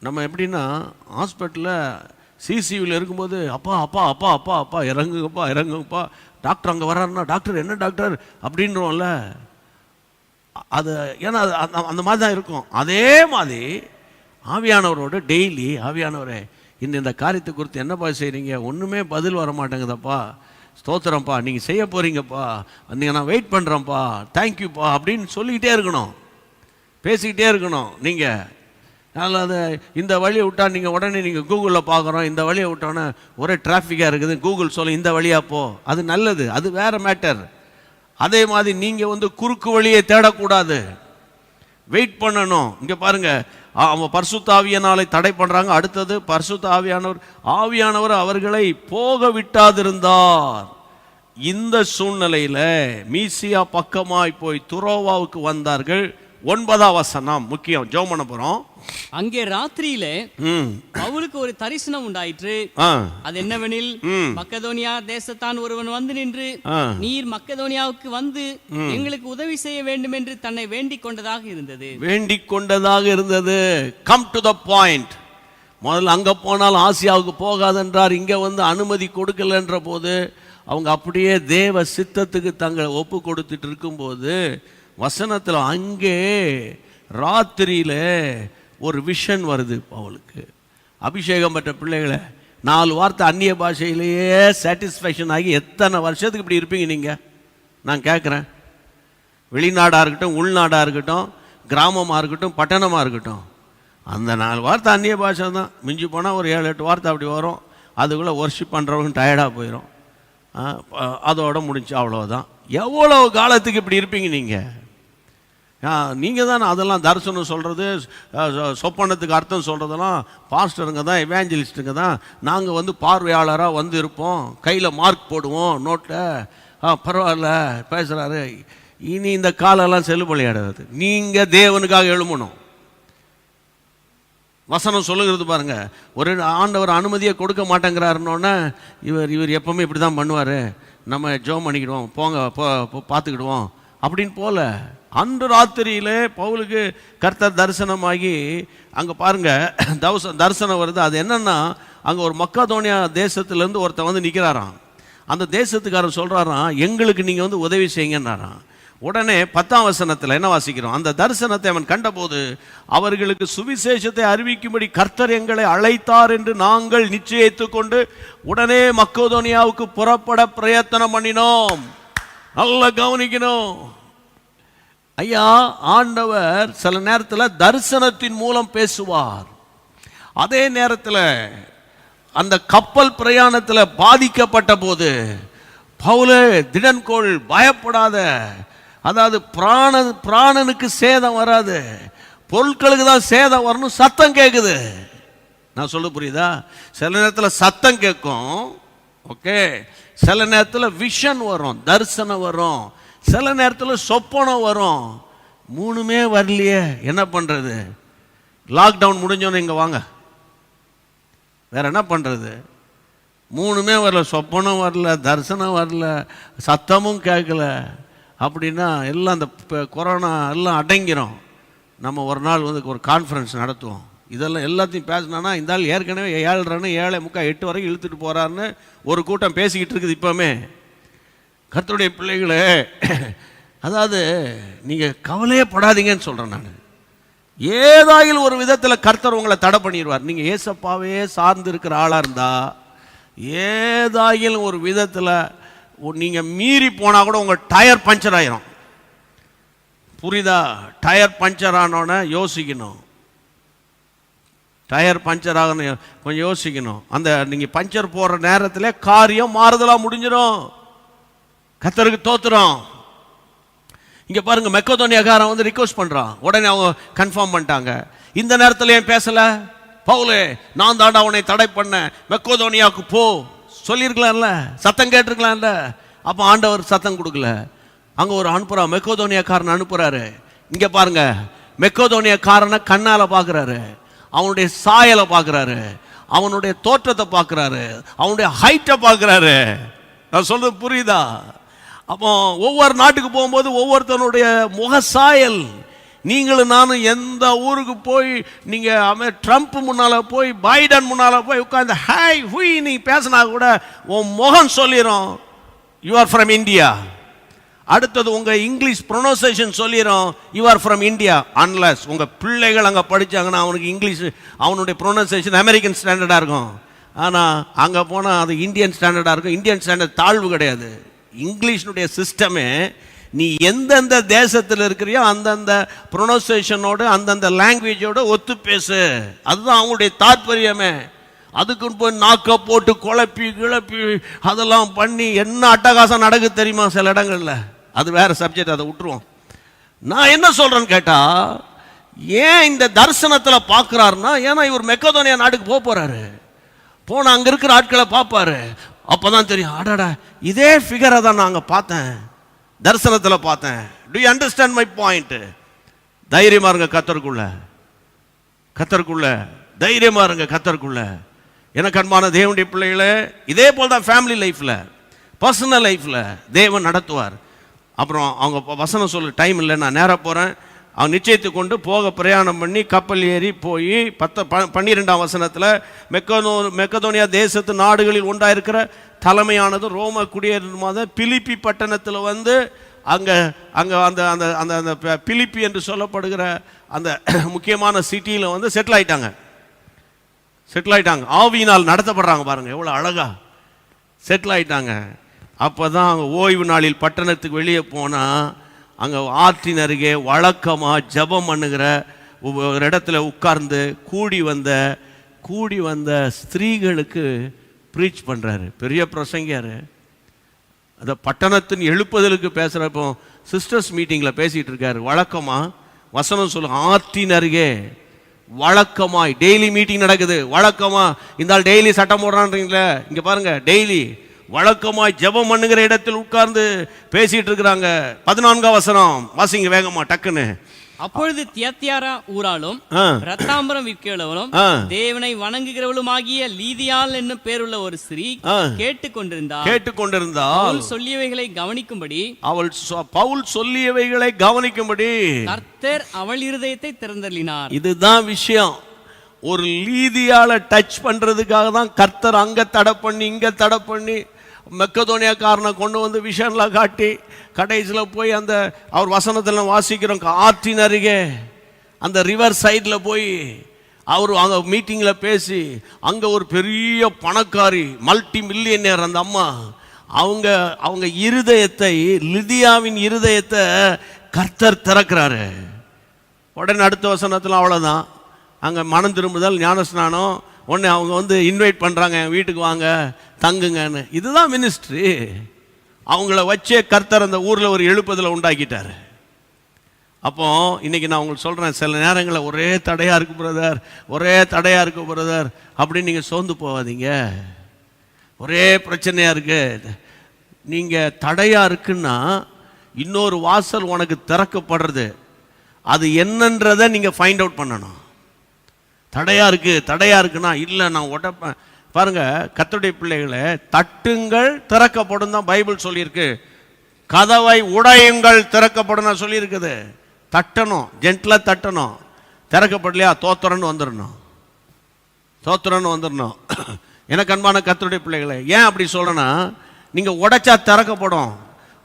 நம்ம எப்படின்னா ஹாஸ்பிட்டலில் சிசியூவில் இருக்கும்போது அப்பா அப்பா அப்பா அப்பா அப்பா இறங்குங்கப்பா இறங்குங்கப்பா, டாக்டர் அங்கே வர்றாருன்னா டாக்டர் என்ன டாக்டர் அப்படின்றோம்ல, அது ஏன்னா அந்த மாதிரி தான் இருக்கும். அதே மாதிரி ஆவியானவரோட டெய்லி ஆவியானவரே இந்த காரியத்தை குறித்து என்னப்பா செய்கிறீங்க, ஒன்றுமே பதில் வர மாட்டேங்குதப்பா, ஸ்தோத்திரம்ப்பா, நீங்கள் செய்ய போகிறீங்கப்பா, நீங்கள் நான் வெயிட் பண்ணுறேன்ப்பா, தேங்க்யூப்பா அப்படின்னு சொல்லிக்கிட்டே இருக்கணும், பேசிக்கிட்டே இருக்கணும். நீங்கள் அது இந்த வழியை விட்டால் நீங்கள் உடனே நீங்கள் கூகுளில் பார்க்குறோம், இந்த வழியை விட்டோன்னே ஒரே டிராஃபிக்காக இருக்குது, கூகுள் சொல்ல இந்த வழியாக போ, அது நல்லது, அது வேறு மேட்டர். அதே மாதிரி நீங்கள் வந்து குறுக்கு வழியை தேடக்கூடாது, வெயிட் பண்ணணும். இங்கே பாருங்கள், அவன் பரிசுத்த ஆவியானவரை தடை பண்ணுறாங்க. அடுத்தது பரிசுத்த ஆவியானவர் அவர்களை போக விட்டாதிருந்தார். இந்த சூழ்நிலையில் மீசியா பக்கமாய் போய் துரோவாவுக்கு வந்தார்கள். 9ஆம் வசனம் முக்கியம், ஜெபம் பண்ண போறோம். அங்கே ராத்திரியில பவுலுக்கு ஒரு தரிசனம் உண்டாயிற்று. அது என்னவெனில், மக்கதோனியா தேசத்தான் ஒருவன் வந்து நின்று, நீர் மக்கதோனியாவுக்கு வந்து எங்களுக்கு உதவி செய்ய வேண்டும் என்று தன்னை வேண்டிக் கொண்டதாக இருந்தது. Come to the point. முதல்ல அங்க போனால் ஆசியாவுக்கு போகாதென்றார், இங்க வந்து அனுமதி கொடுக்கலன்ற போது அவங்க அப்படியே தேவ சித்தத்துக்கு தங்களை ஒப்பு கொடுத்துட்டு இருக்கும்போது வசனத்தில் அங்கே ராத்திரியில் ஒரு விஷன் வருது. அவளுக்கு அபிஷேகம் பெற்ற பிள்ளைகளை 4 வார்த்தை அந்நிய பாஷையிலேயே சாட்டிஸ்ஃபேக்ஷன் ஆகி எத்தனை வருஷத்துக்கு இப்படி இருப்பீங்க நீங்கள்? நான் கேட்குறேன். வெளிநாடாக இருக்கட்டும், உள்நாடாக இருக்கட்டும், கிராமமாக இருக்கட்டும், பட்டணமாக இருக்கட்டும், அந்த 4 வார்த்தை அந்நிய பாஷை தான். மிஞ்சி போனால் ஒரு 7-8 வார்த்தை அப்படி வரும். அதுக்குள்ளே ஒர்ஷிப் பண்ணுறவங்க டயர்டாக போயிடும், அதோட முடிஞ்சு, அவ்வளோதான். எவ்வளோ காலத்துக்கு இப்படி இருப்பீங்க நீங்கள்? நீங்கள் தான் அதெல்லாம் தரிசனம் சொல்கிறது, சொப்பனத்துக்கு அர்த்தம் சொல்கிறதெல்லாம் பாஸ்டருங்க தான், எவாஞ்சலிஸ்ட்டுங்க தான். நாங்கள் வந்து பார்வையாளராக வந்து இருப்போம், கையில் மார்க் போடுவோம் நோட்டில், பரவாயில்ல பேசுகிறாரு. இனி இந்த காலெல்லாம் செல்லுபடியாடாது. நீங்கள் தேவனுக்காக எழுமணும். வசனம் சொல்லுகிறது பாருங்க, ஒரு ஆண்டவர் அனுமதியை கொடுக்க மாட்டேங்கிறாருன்னொன்னே இவர் எப்பவுமே இப்படி தான் பண்ணுவார், நம்ம ஜெபம் பண்ணிக்கிடுவோம், போங்க பார்த்துக்கிடுவோம் அப்படின்னு போல. அன்று ராத்திரியிலே பவுலுக்கு கர்த்தர் தரிசனமாகி அங்கே பாருங்க தரிசனம் வருது. அது என்னன்னா, அங்கே ஒரு மக்கதோனியா தேசத்துலேருந்து ஒருத்தன் வந்து நிற்கிறாராம். அந்த தேசத்துக்காரர் சொல்கிறாராம், எங்களுக்கு நீங்கள் வந்து உதவி செய்யுங்கன்னாராம். உடனே 10ஆம் வசனத்தில் என்ன வாசிக்கிறோம்? அந்த தரிசனத்தை அவன் கண்டபோது அவர்களுக்கு சுவிசேஷத்தை அறிவிக்கும்படி கர்த்தர் எங்களை அழைத்தார் என்று நாங்கள் நிச்சயித்து கொண்டு உடனே மக்கதோனியாவுக்கு புறப்பட பிரயத்தனம் பண்ணினோம். நல்லா கவனிக்கணும் ஐயா, ஆண்டவர் சில நேரத்தில் தரிசனத்தின் மூலம் பேசுவார். அதே நேரத்தில் அந்த கப்பல் பிரயாணத்தில் பாதிக்கப்பட்ட போது பவுலே திடன்கொள், பயப்படாத, அதாவது பிராணனுக்கு சேதம் வராது, பொருட்களுக்கு தான் சேதம் வரணும், சத்தம் கேட்குது. நான் சொல்ல புரியுதா? சில நேரத்தில் சத்தம் கேட்கும், ஓகே, சில நேரத்தில் விஷன் வரும், தரிசனம் வரும், சில நேரத்தில் சொப்பனம் வரும். 3மே வரலையே, என்ன பண்ணுறது? லாக்டவுன் முடிஞ்சோன்னு இங்கே வாங்க, வேற என்ன பண்ணுறது? 3மே வரல, சொப்பனம் வரல, தரிசனம் வரல, சத்தமும் கேட்கல. அப்படின்னா எல்லாம் அந்த கொரோனா எல்லாம் அடங்கிரும். நம்ம ஒரு நாள் வந்து ஒரு கான்ஃபரன்ஸ் நடத்துவோம். இதெல்லாம் எல்லாத்தையும் பேசினானா, இந்த ஆள் ஏற்கனவே 7:30 7:45 8 வரைக்கும் இழுத்துட்டு போகிறாருன்னு ஒரு கூட்டம் பேசிக்கிட்டு இருக்குது. இப்போவுமே கர்த்தருடைய பிள்ளைகளே, அதாவது நீங்கள் கவலையே படாதீங்கன்னு சொல்கிறேன் நான். ஏதாயில் ஒரு விதத்தில் கர்த்தர் உங்களை தடை பண்ணிடுவார். நீங்கள் ஏசப்பாவே சார்ந்து இருக்கிற ஆளாக இருந்தால் ஏதாயில் ஒரு விதத்தில் நீங்கள் மீறி போனால் கூட உங்கள் டயர் பஞ்சர் ஆயிரும். புரியுதா? டயர் பஞ்சர் ஆனோன்னு யோசிக்கணும். டயர் பஞ்சர் ஆகணும், கொஞ்சம் யோசிக்கணும். அந்த நீங்கள் பஞ்சர் போடுற நேரத்தில் காரியம் மாறுதலாக முடிஞ்சிடும். கர்த்தருக்கு தோத்துறோம். இங்கே பாருங்க, மெக்கதோனியாக்காரன் வந்து ரிக்வஸ்ட் பண்ணுறான். உடனே அவங்க கன்ஃபார்ம் பண்ணிட்டாங்க. இந்த நேரத்தில் ஏன் பேசலை? பவுலே, நான் தாண்டா அவனை தடை பண்ணேன், மெக்கதோனியாவுக்கு போ சொல்லியிருக்கலாம்ல, சத்தம் கேட்டிருக்கலாம்ல. அப்போ ஆண்டவர் சத்தம் கொடுக்கல. அங்கே ஒரு அனுப்புறா, மெக்கதோனியாக்காரன் அனுப்புறாரு. இங்கே பாருங்க, மெக்கதோனியாக்காரனை கண்ணால் பார்க்குறாரு, அவனுடைய சாயலை பார்க்குறாரு, அவனுடைய தோற்றத்தை பார்க்குறாரு, அவனுடைய ஹைட்டை பார்க்குறாரு. நான் சொல்றது புரியுதா? அப்போ ஒவ்வொரு நாட்டுக்கு போகும்போது ஒவ்வொருத்தனுடைய முகசாயல். நீங்களும் நானும் எந்த ஊருக்கு போய் நீங்கள் ட்ரம்ப் முன்னால் போய் பைடன் முன்னால் போய் உட்காந்து ஹாய் ஹுய் நீ பேசினா கூட உன் முகம் சொல்லிடும் யூ ஆர் ஃப்ரம் இந்தியா. அடுத்தது உங்கள் இங்கிலீஷ் ப்ரொனவுன்சியேஷன் சொல்லிடும் you are from India. Unless உங்கள் பிள்ளைகள் அங்கே படித்தாங்கன்னா அவனுக்கு இங்கிலீஷ் அவனுடைய ப்ரொனவுன்சியேஷன் அமெரிக்கன் ஸ்டாண்டர்டாக இருக்கும். ஆனால் அங்கே போனால் அது இந்தியன் ஸ்டாண்டர்டாக இருக்கும். இந்தியன் ஸ்டாண்டர்ட் தாழ்வு கிடையாது. இங்கிலீஷனுடைய சிஸ்டமே நீ எந்தெந்த தேசத்தில் இருக்கிறியோ அந்தந்த ப்ரொனவுன்சியேஷனோடு அந்தந்த லாங்குவேஜோடு ஒத்து பேசு. அதுதான் அவங்களுடைய தாற்பயமே. அதுக்குன்னு போய் நாக்க போட்டு குழப்பி கிளப்பி அதெல்லாம் பண்ணி என்ன அட்டகாசம் நடக்குது தெரியுமா சில இடங்களில். அது வேற சப்ஜெக்ட், அதை விட்டுருவோம். நான் என்ன சொல்கிறேன்னு கேட்டால், ஏன் இந்த தரிசனத்தில் பார்க்குறாருன்னா, ஏன்னா இவர் மெக்கதோனியா நாட்டுக்கு போக போகிறாரு. போனால் அங்கே இருக்கிற ஆட்களை பார்ப்பாரு. அப்போ தான் தெரியும், ஆடாடா இதே ஃபிகரை தான் நான் அங்கே பார்த்தேன், தரிசனத்தில் பார்த்தேன். To you understand my point? தைரியமா இருங்க கர்த்தருக்குள்ள, கர்த்தருக்குள்ள தைரியமா இருங்க கர்த்தருக்குள்ள. எனக்கு அன்பான தேவனுடைய பிள்ளைகளே, இதே போல் தான் ஃபேமிலி லைஃப்பில், பர்சனல் லைஃப்பில் தேவன் நடத்துவார். அப்புறம் அவங்க வசனம் சொல்ல டைம் இல்லை, நான் நேராக போகிறேன். அவன் நிச்சயத்தை கொண்டு போக பிரயாணம் பண்ணி கப்பல் ஏறி போய் 12ஆம் வசனத்தில் மெக்கதோனியா தேசத்து நாடுகளில் உண்டாயிருக்கிற தலைமையானது ரோம குடியேறுமாத பிலிப்பி பட்டணத்தில் வந்து அங்கே அங்கே அந்த அந்த அந்த அந்த பிலிப்பி என்று சொல்லப்படுகிற அந்த முக்கியமான சிட்டியில் வந்து செட்டில் ஆயிட்டாங்க. ஆவியினால் நடத்தப்படுறாங்க. பாருங்கள் எவ்வளோ அழகா செட்டில் ஆயிட்டாங்க. அப்போ தான் அவங்க ஓய்வு நாளில் பட்டணத்துக்கு வெளியே போனால் அங்கே ஆற்றின் அருகே வழக்கமாக ஜபம் பண்ணுகிற ஒரு இடத்துல உட்கார்ந்து கூடி வந்த ஸ்திரீகளுக்கு ப்ரீச் பண்ணுறாரு. பெரிய பிரசங்கியார். அந்த பட்டணத்தின் எழுப்புதலுக்கு பேசுகிறப்போ சிஸ்டர்ஸ் மீட்டிங்கில் பேசிகிட்டு இருக்காரு. வழக்கமாக வசனம் சொல்லுங்க, ஆற்றின் அருகே வழக்கமாய் டெய்லி மீட்டிங் நடக்குது. வழக்கமாக இந்த ஆள் டெய்லி சட்டம் போடுறான்றீங்களே, இங்கே பாருங்க, டெய்லி வழக்கமாய் ஜெபம் பண்ணுகிற இடத்தில் உட்கார்ந்து பேசிட்டு இருக்கிறாங்க. 14ஆம் வசனம் வாசிங்க வேகமா டக்குன்னு. அப்பொழுது தியத்தியாரா ஊராலும் ரத்தாம்பரம் விற்கிறவளும் தேவனை வணங்குகிறவளும் ஆகிய லீதியாள் என்னும் பேருள்ள ஒரு ஸ்திரீ கேட்டுக்கொண்டிருந்தாள். சொல்லியவைகளை கவனிக்கும்படி கர்த்தர் அவள் இருதயத்தை திறந்தள்ளினார். இதுதான் விஷயம். ஒரு லீதியால டச் பண்றதுக்காக தான் கர்த்தர் அங்க தடை பண்ணி இங்க தடை பண்ணி மெக்கதோனியாக்காரனை கொண்டு வந்து விஷன்லாம் காட்டி கடைசியில் போய் அந்த அவர் வசனத்தில் வாசிக்கிறோம், ஆற்றின் அருகே அந்த ரிவர் சைடில் போய் அவர் அங்கே மீட்டிங்கில் பேசி அங்கே ஒரு பெரிய பணக்காரி மல்டி மில்லியனர் அந்த அம்மா அவங்க இருதயத்தை, லிதியாவின் இருதயத்தை கர்த்தர் திறக்கிறாரு. உடனே அடுத்த வசனத்தில் அவ்வளோதான், அங்கே மனம் திரும்புதல் ஞானஸ்நானம். உடனே அவங்க வந்து இன்வைட் பண்ணுறாங்க, என் வீட்டுக்கு வாங்க தங்குங்கன்னு. இதுதான் மினிஸ்ட்ரி. அவங்கள வச்சே கர்த்தர் அந்த ஊரில் ஒரு எழுப்புதலை உண்டாக்கிட்டார். அப்போ இன்னைக்கு நான் உங்களுக்கு சொல்கிறேன், சில நேரங்களில் ஒரே தடையாக இருக்கு பிரதர் அப்படின்னு நீங்கள் சோர்ந்து போகாதீங்க. ஒரே பிரச்சனையாக இருக்கு, நீங்கள் தடையாக இருக்குன்னா இன்னொரு வாசல் உனக்கு திறக்கப்படுறது. அது என்னன்றதை நீங்கள் ஃபைண்ட் அவுட் பண்ணணும். தடையாக இருக்குன்னா இல்லை நான் உடப்பேன். பாருங்க கர்த்தருடைய பிள்ளைகளை, தட்டுங்கள் திறக்கப்படும் தான் பைபிள் சொல்லியிருக்கு. கதவை உடையுங்கள் திறக்கப்படும் சொல்லியிருக்குது. தட்டணும், ஜென்டிலாக தட்டணும். திறக்கப்படலையா தோத்திரன்னு வந்துடணும். எனக்கு அன்பான கர்த்தருடைய பிள்ளைகளை, ஏன் அப்படி சொல்றேன்னா, நீங்கள் உடைச்சா திறக்கப்படும்.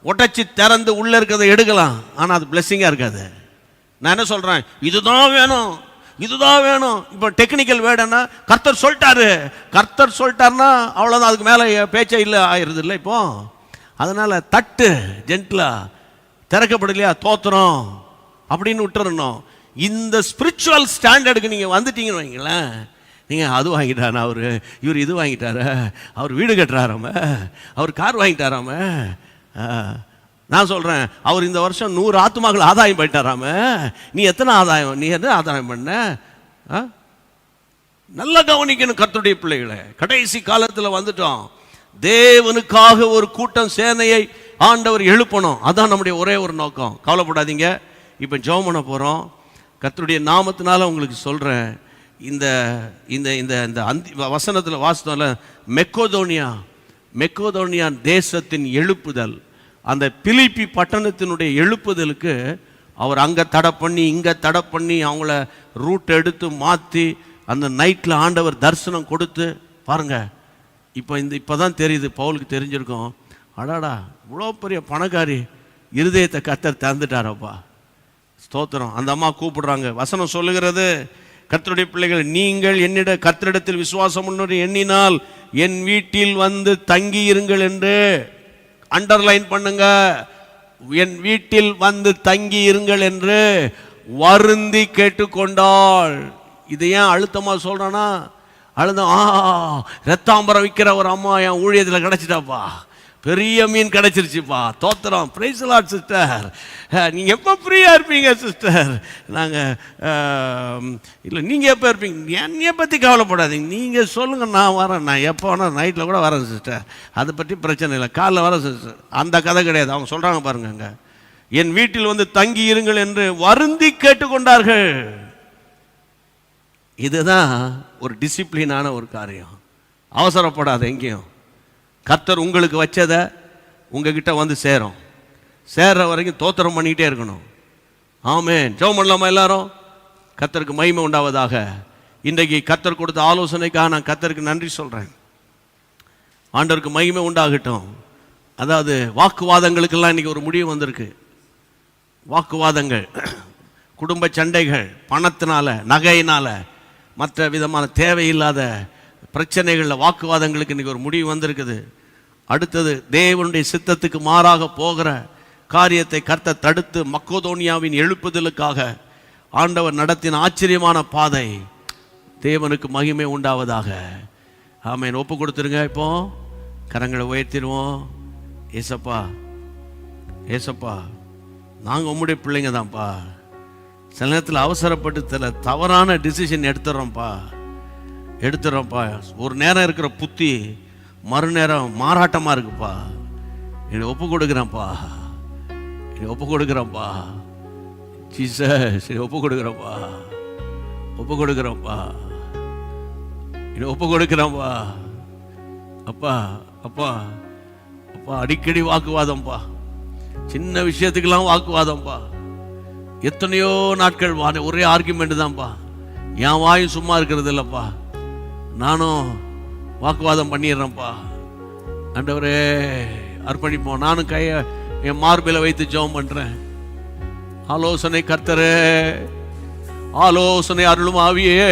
உடைச்சி திறந்து உள்ள இருக்கிறத எடுக்கலாம், ஆனா அது பிளெஸிங்கா இருக்காது. நான் என்ன சொல்றேன், இதுதான் வேணும், இதுதான் வேணும். இப்போ டெக்னிக்கல் வேர்டுன்னா கர்த்தர் சொல்லிட்டாருன்னா அவ்வளோதான், அதுக்கு மேலே பேச்சே இல்லை ஆயிடுது இல்லை இப்போ. அதனால தட்டு ஜென்டிலா திறக்கப்படலையா தோத்துறோம் அப்படின்னு விட்டுறணும். இந்த ஸ்பிரிச்சுவல் ஸ்டாண்டர்டுக்கு நீங்கள் வந்துட்டீங்கன்னு வைங்களேன், நீங்கள் அது வாங்கிட்டாரா இவர் இது வாங்கிட்டார, அவர் வீடு கட்டுறாராம, அவர் கார் வாங்கிட்டாராம. நான் சொல்கிறேன், அவர் இந்த வருஷம் 100 ஆத்துமாக்கள் ஆதாயம் போயிட்டாராம. நீ என்ன ஆதாயம் பண்ண? நல்லா கவனிக்கணும் கர்த்தருடைய பிள்ளைகளை. கடைசி காலத்தில் வந்துட்டோம். தேவனுக்காக ஒரு கூட்டம் சேனையை ஆண்டவர் எழுப்பணும். அதான் நம்முடைய ஒரே ஒரு நோக்கம். கவலைப்படாதீங்க, இப்போ ஜெபம் பண்ண போகிறோம். கர்த்தருடைய நாமத்தினால உங்களுக்கு சொல்கிறேன், இந்த இந்த இந்த இந்த வசனத்தில் வாசித்தோம்ல, மெக்கோதோனியா தேசத்தின் எழுப்புதல், அந்த பிலிப்பி பட்டணத்தினுடைய எழுப்புதலுக்கு அவர் அங்கே தடை பண்ணி இங்கே தடை பண்ணி அவங்கள ரூட் எடுத்து மாற்றி அந்த நைட்டில் ஆண்டவர் தரிசனம் கொடுத்து பாருங்க. இப்போ தான் தெரியுது, பவுலுக்கு தெரிஞ்சிருக்கும், அடாடா இவ்வளோ பெரிய பணக்காரி இருதயத்தை கர்த்தர் திறந்துட்டாரப்பா, ஸ்தோத்திரம். அந்த அம்மா கூப்பிடுறாங்க. வசனம் சொல்லுகிறது, கர்த்தருடைய பிள்ளைகள், நீங்கள் கர்த்தரிடத்தில் விசுவாசம் முன்னோர் எண்ணினால் என் வீட்டில் வந்து தங்கி இருங்கள் என்று அண்டர்லைன் பண்ணுங்க. என் வீட்டில் வந்து தங்கி இருங்கள் என்று வருந்தி கேட்டுக்கொண்டாள். இது ஏன் அழுத்தமா சொல்றானா? ரத்தாம்பரம் விற்கிற ஒரு அம்மா என் ஊழியத்தில் கிடைச்சிட்டாப்பா, பெரிய மீன் கிடைச்சிருச்சுப்பா, தோத்திரம். Praise the Lord sister. நீங்கள் எப்போ ஃப்ரீயாக இருப்பீங்க சிஸ்டர்? நாங்கள் இல்லை, நீங்கள் எப்போ இருப்பீங்க? என்னையை பற்றி கவலைப்படாதீங்க, நீங்கள் சொல்லுங்கள், நான் வரேன். நான் எப்போ வேணால் நைட்டில் கூட வரேன் சிஸ்டர், அதை பற்றி பிரச்சனை இல்லை, காலைல வரேன் சிஸ்டர். அந்த கதை கிடையாது. அவங்க சொல்கிறாங்க பாருங்க, அங்கே என் வீட்டில் வந்து தங்கி இருங்கள் என்று வருந்தி கேட்டுக்கொண்டார்கள். இதுதான் ஒரு டிசிப்ளினான ஒரு காரியம். அவசரப்படாத எங்கேயும். கர்த்தர் உங்களுக்கு வச்சதை உங்ககிட்ட வந்து சேர்ற வரைக்கும் தோத்திரம் பண்ணிக்கிட்டே இருக்கணும். ஆமென். ஜெபம் பண்ணலாமா எல்லாரும்? கர்த்தருக்கு மகிமை உண்டாவதாக. இன்றைக்கு கர்த்தர் கொடுத்த ஆலோசனைக்காக நான் கர்த்தருக்கு நன்றி சொல்கிறேன். ஆண்டவருக்கு மகிமை உண்டாகட்டும். அதாவது வாக்குவாதங்களுக்கெல்லாம் இன்றைக்கி ஒரு முடிவு வந்திருக்கு. வாக்குவாதங்கள், குடும்ப சண்டைகள், பணத்தினால, நகையினால், மற்ற விதமான தேவையில்லாத பிரச்சனைகளில் வாக்குவாதங்களுக்கு இன்றைக்கி ஒரு முடிவு வந்திருக்குது. அடுத்தது, தேவனுடைய சித்தத்துக்கு மாறாக போகிற காரியத்தை கர்த்தர் தடுத்து மக்கோதோனியாவின் எழுப்புதலுக்காக ஆண்டவர் நடத்தின ஆச்சரியமான பாதை. தேவனுக்கு மகிமை உண்டாவதாக. ஆமென். ஒப்பு கொடுத்துருங்க. இப்போ கரங்களை உயர்த்திடுவோம். ஏசப்பா, ஏசப்பா, நாங்கள் உம்முடைய பிள்ளைங்க தான்ப்பா. சில நேரத்தில் அவசரப்பட்டு சில தவறான டிசிஷன் எடுத்துடுறோம்ப்பா. ஒரு நேரம் இருக்கிற புத்தி மறுநேரம் மாறாட்டமாக இருக்குப்பா. என்னை ஒப்பு கொடுக்குறேன்ப்பா, ஜீசஸ், ஒப்பு கொடுக்குறேன்ப்பா, அப்பா அப்பா அப்பா. அடிக்கடி வாக்குவாதம்ப்பா, சின்ன விஷயத்துக்கெல்லாம் வாக்குவாதம்ப்பா. எத்தனையோ நாட்கள் ஒரே ஆர்குமெண்ட் தான்ப்பா. என் வாயும் சும்மா இருக்கிறது இல்லைப்பா, நானும் வாக்குவாதம் பண்ணிடுறேன்ப்பா. ஆண்டவரே அர்ப்பணிப்போம். நானும் கையை என் மார்பில வைத்து ஜெபம் பண்றேன். ஆலோசனை கர்த்தரே, ஆலோசனை அருளும் ஆவியே,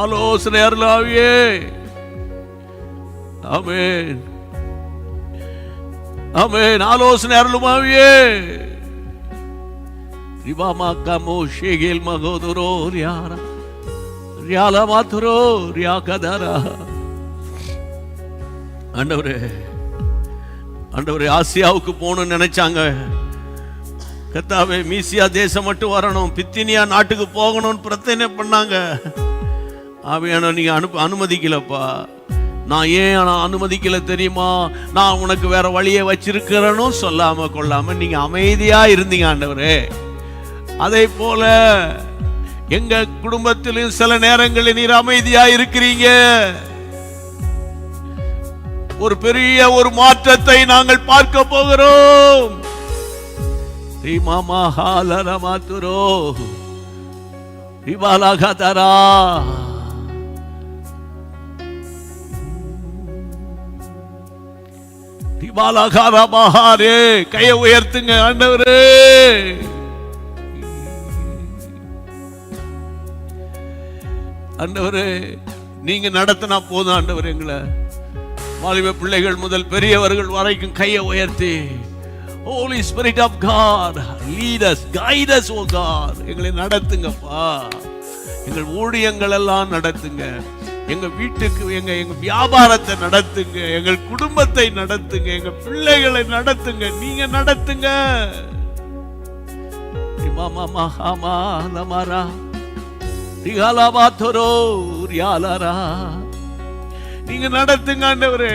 ஆலோசனை அருளும் ஆவியே. ஆமென், ஆமென். ஆலோசனை அருளும் ஆவியே. ரிபாமா கமோ ஷேகேல் மகோதரோ ரியாரா ரியாலா மாத்துரோ ரியா கதாரா. ஆண்டவரே, ஆண்டவரே, ஆசியாவுக்கு போகணும்னு நினைச்சாங்க. கர்த்தாவே, மீசியா தேசம் மட்டும் வரணும், பித்தினியா நாட்டுக்கு போகணும்னு பிரச்சனை பண்ணாங்க. ஆவியான நீங்க அனுமதிக்கலப்பா. நான் ஏன் அனுமதிக்கல தெரியுமா? நான் உனக்கு வேற வழியை வச்சிருக்கிறேன்னு சொல்லாம கொள்ளாம நீங்க அமைதியா இருந்தீங்க ஆண்டவரே. அதே போல எங்க குடும்பத்திலும் சில நேரங்களில் நீர் அமைதியா இருக்கிறீங்க. ஒரு பெரிய ஒரு மாற்றத்தை நாங்கள் பார்க்க போகிறோம். இபாலகாரபாரே, கையை உயர்த்துங்க. ஆண்டவரே, ஆண்டவரே நீங்க நடத்தினா போதும். ஆண்டவர் எங்களை வாலிப பிள்ளைகள் முதல் பெரியவர்கள் வரைக்கும் கையை உயர்த்தி, Holy Spirit of God, lead us, guide us, oh God. எங்களை நடத்துங்கப்பா. எங்கள் ஊழியங்கள் எல்லாம் நடத்துங்க. எங்க வீட்டுக்கு எங்க வியாபாரத்தை நடத்துங்க. எங்கள் குடும்பத்தை நடத்துங்க. எங்க பிள்ளைகளை நடத்துங்க. நீங்க நடத்துங்க. நீங்க நடத்துங்க ஆண்டவரே.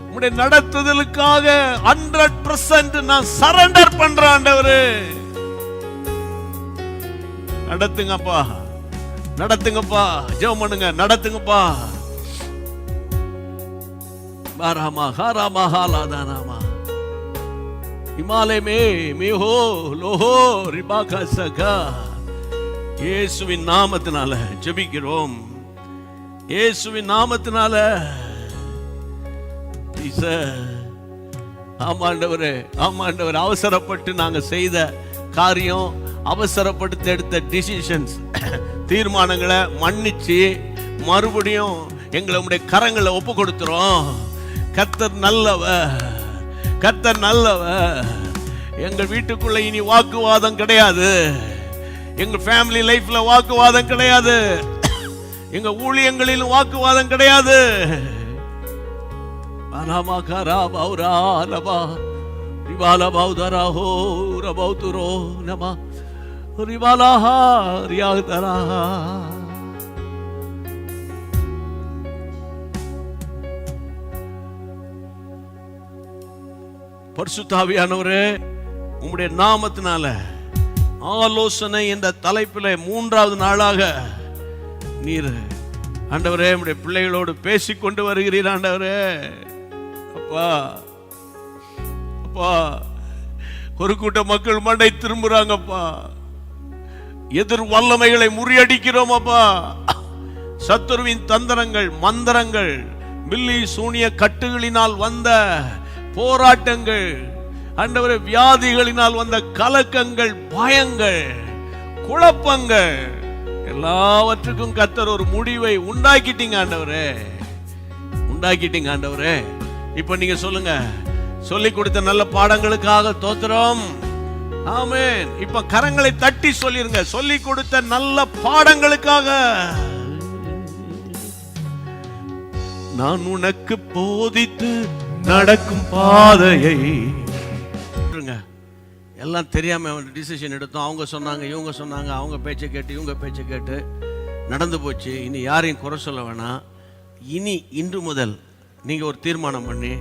உம்முடைய நடத்துதலுக்காக 100% நான் சரண்டர் பண்றேன் ஆண்டவரே. நடத்துங்கப்பா, நடத்துங்கப்பா. ஜெபம் பண்ணுங்க, நடத்துங்கப்பா. பாராமா ஹாராமா ஹாலாதானாமா இமாலயமே மேஹோ லோஹோ ரிபாகா சகா. இயேசுவின் நாமத்தினால ஜெபிக்கிறோம். இயேசுவின் நாமத்தினால. ஆமாண்டவரே, ஆமாண்டவர், அவசரப்பட்டு நாங்க செய்த காரியம், அவசரப்பட்டு எடுத்த டிசிஷன்ஸ், தீர்மானங்களை மன்னிச்சு மறுபடியும் எங்களை உடைய கரங்களை ஒப்பு கொடுத்துறோம். கர்த்தர் நல்லவர், கர்த்தர் நல்லவர். எங்கள் வீட்டுக்குள்ள இனி வாக்குவாதம் கிடையாது. எங்க ஃபேமிலி லைஃப்ல வாக்குவாதம் கிடையாது. எங்க ஊழியங்களிலும் வாக்குவாதம் கிடையாது. பரிசுத்தாவியானவரே, உம்முடைய நாமத்தினால ஆலோசனை என்ற தலைப்பில் 3வது நாளாக நீர் ஆண்டவரே உம்முடைய பிள்ளைகளோடு பேசிக்கொண்டு வருகிறீர். ஆண்டவரே, அப்பா அப்பா, ஒரு கூட்ட மக்கள் மண்டை திரும்புறாங்கப்பா. எதிர் வல்லமைகளை முறியடிக்கிறோம் அப்பா. சத்துருவின் தந்திரங்கள், மந்திரங்கள், பில்லி சூனிய கட்டுகளினால் வந்த போராட்டங்கள், ஆண்டவரே வியாதிகளினால் வந்த கலக்கங்கள், பயங்கள், குழப்பங்கள், எல்லாவற்றுக்கும் கர்த்தர் ஒரு முடிவை உண்டாக்கிட்டீங்க ஆண்டவரே, உண்டாக்கிட்டீங்க ஆண்டவரே. இப்ப நீங்க சொல்லுங்க, சொல்லி கொடுத்த நல்ல பாடங்களுக்காக தோத்திரம். ஆமென். இப்ப கரங்களை தட்டி சொல்லிருங்க, சொல்லி கொடுத்த நல்ல பாடங்களுக்காக. நான் உனக்கு போதித்து நடக்கும் பாதையை. எல்லாம் தெரியாம டிசிஷன் எடுத்தோம். அவங்க சொன்னாங்க, இவங்க சொன்னாங்க, அவங்க பேச்சை கேட்டு இவங்க பேச்சை கேட்டு நடந்து போச்சு. இனி யாரையும் குறை சொல்ல வேணாம். இனி இன்று முதல் நீங்க ஒரு தீர்மானம் பண்ணி,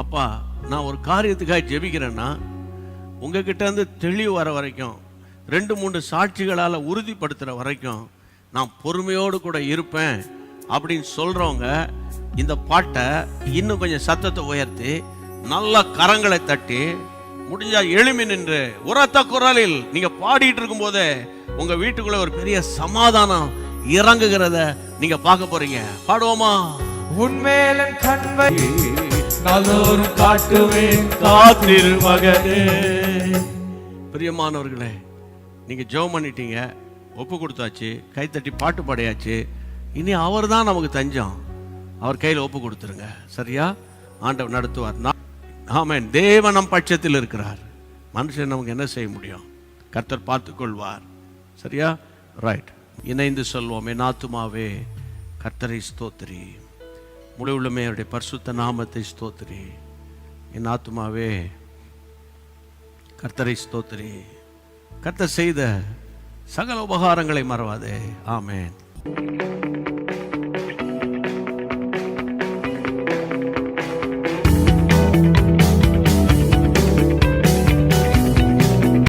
அப்பா நான் ஒரு காரியத்துக்காக ஜெபிக்கிறேன்னா உங்ககிட்ட இருந்து தெளிவு வர வரைக்கும், 2-3 சாட்சிகளால் உறுதிப்படுத்துகிற வரைக்கும் நான் பொறுமையோடு கூட இருப்பேன் அப்படின்னு சொல்றவங்க இந்த பாட்டை இன்னும் கொஞ்சம் சத்தத்தை உயர்த்தி நல்ல கரங்களை தட்டி முடிஞ்சா எழுமி நின்று உரத்த குரலில் நீங்க பாடிட்டு இருக்கும் போதே உங்க வீட்டுக்குள்ள ஒரு பெரிய சமாதானம் இறங்குகிறத நீங்க பார்க்க போறீங்க. பாடுவோமா? உன்மேல கண்வை நாளொரு காட்டுவேன், காத்திரு மகனே. பிரியமானவர்களே, நீங்க ஜெபம் பண்ணிட்டீங்க, ஒப்பு கொடுத்தாச்சு, கைத்தட்டி பாட்டு பாடியாச்சு. இனி அவர் தான் நமக்கு தஞ்சம். அவர் கையில் ஒப்பு கொடுத்துருங்க. சரியா? ஆண்டவர் நடத்துவார். ஆமென். தேவன் நம் பட்சத்தில் இருக்கிறார். மனுஷன் நமக்கு என்ன செய்ய முடியும்? கர்த்தர் பார்த்துக் கொள்வார். சரியா? ரைட். இணைந்து சொல்வோம், என் ஆத்துமாவே கர்த்தரை ஸ்தோத்திரி, முழு உள்ளமே அவருடைய பரிசுத்த நாமத்தை ஸ்தோத்திரி. என் ஆத்துமாவே கர்த்தரை ஸ்தோத்திரி. கர்த்தர் செய்த சகல உபகாரங்களை மறவாதே. ஆமென்.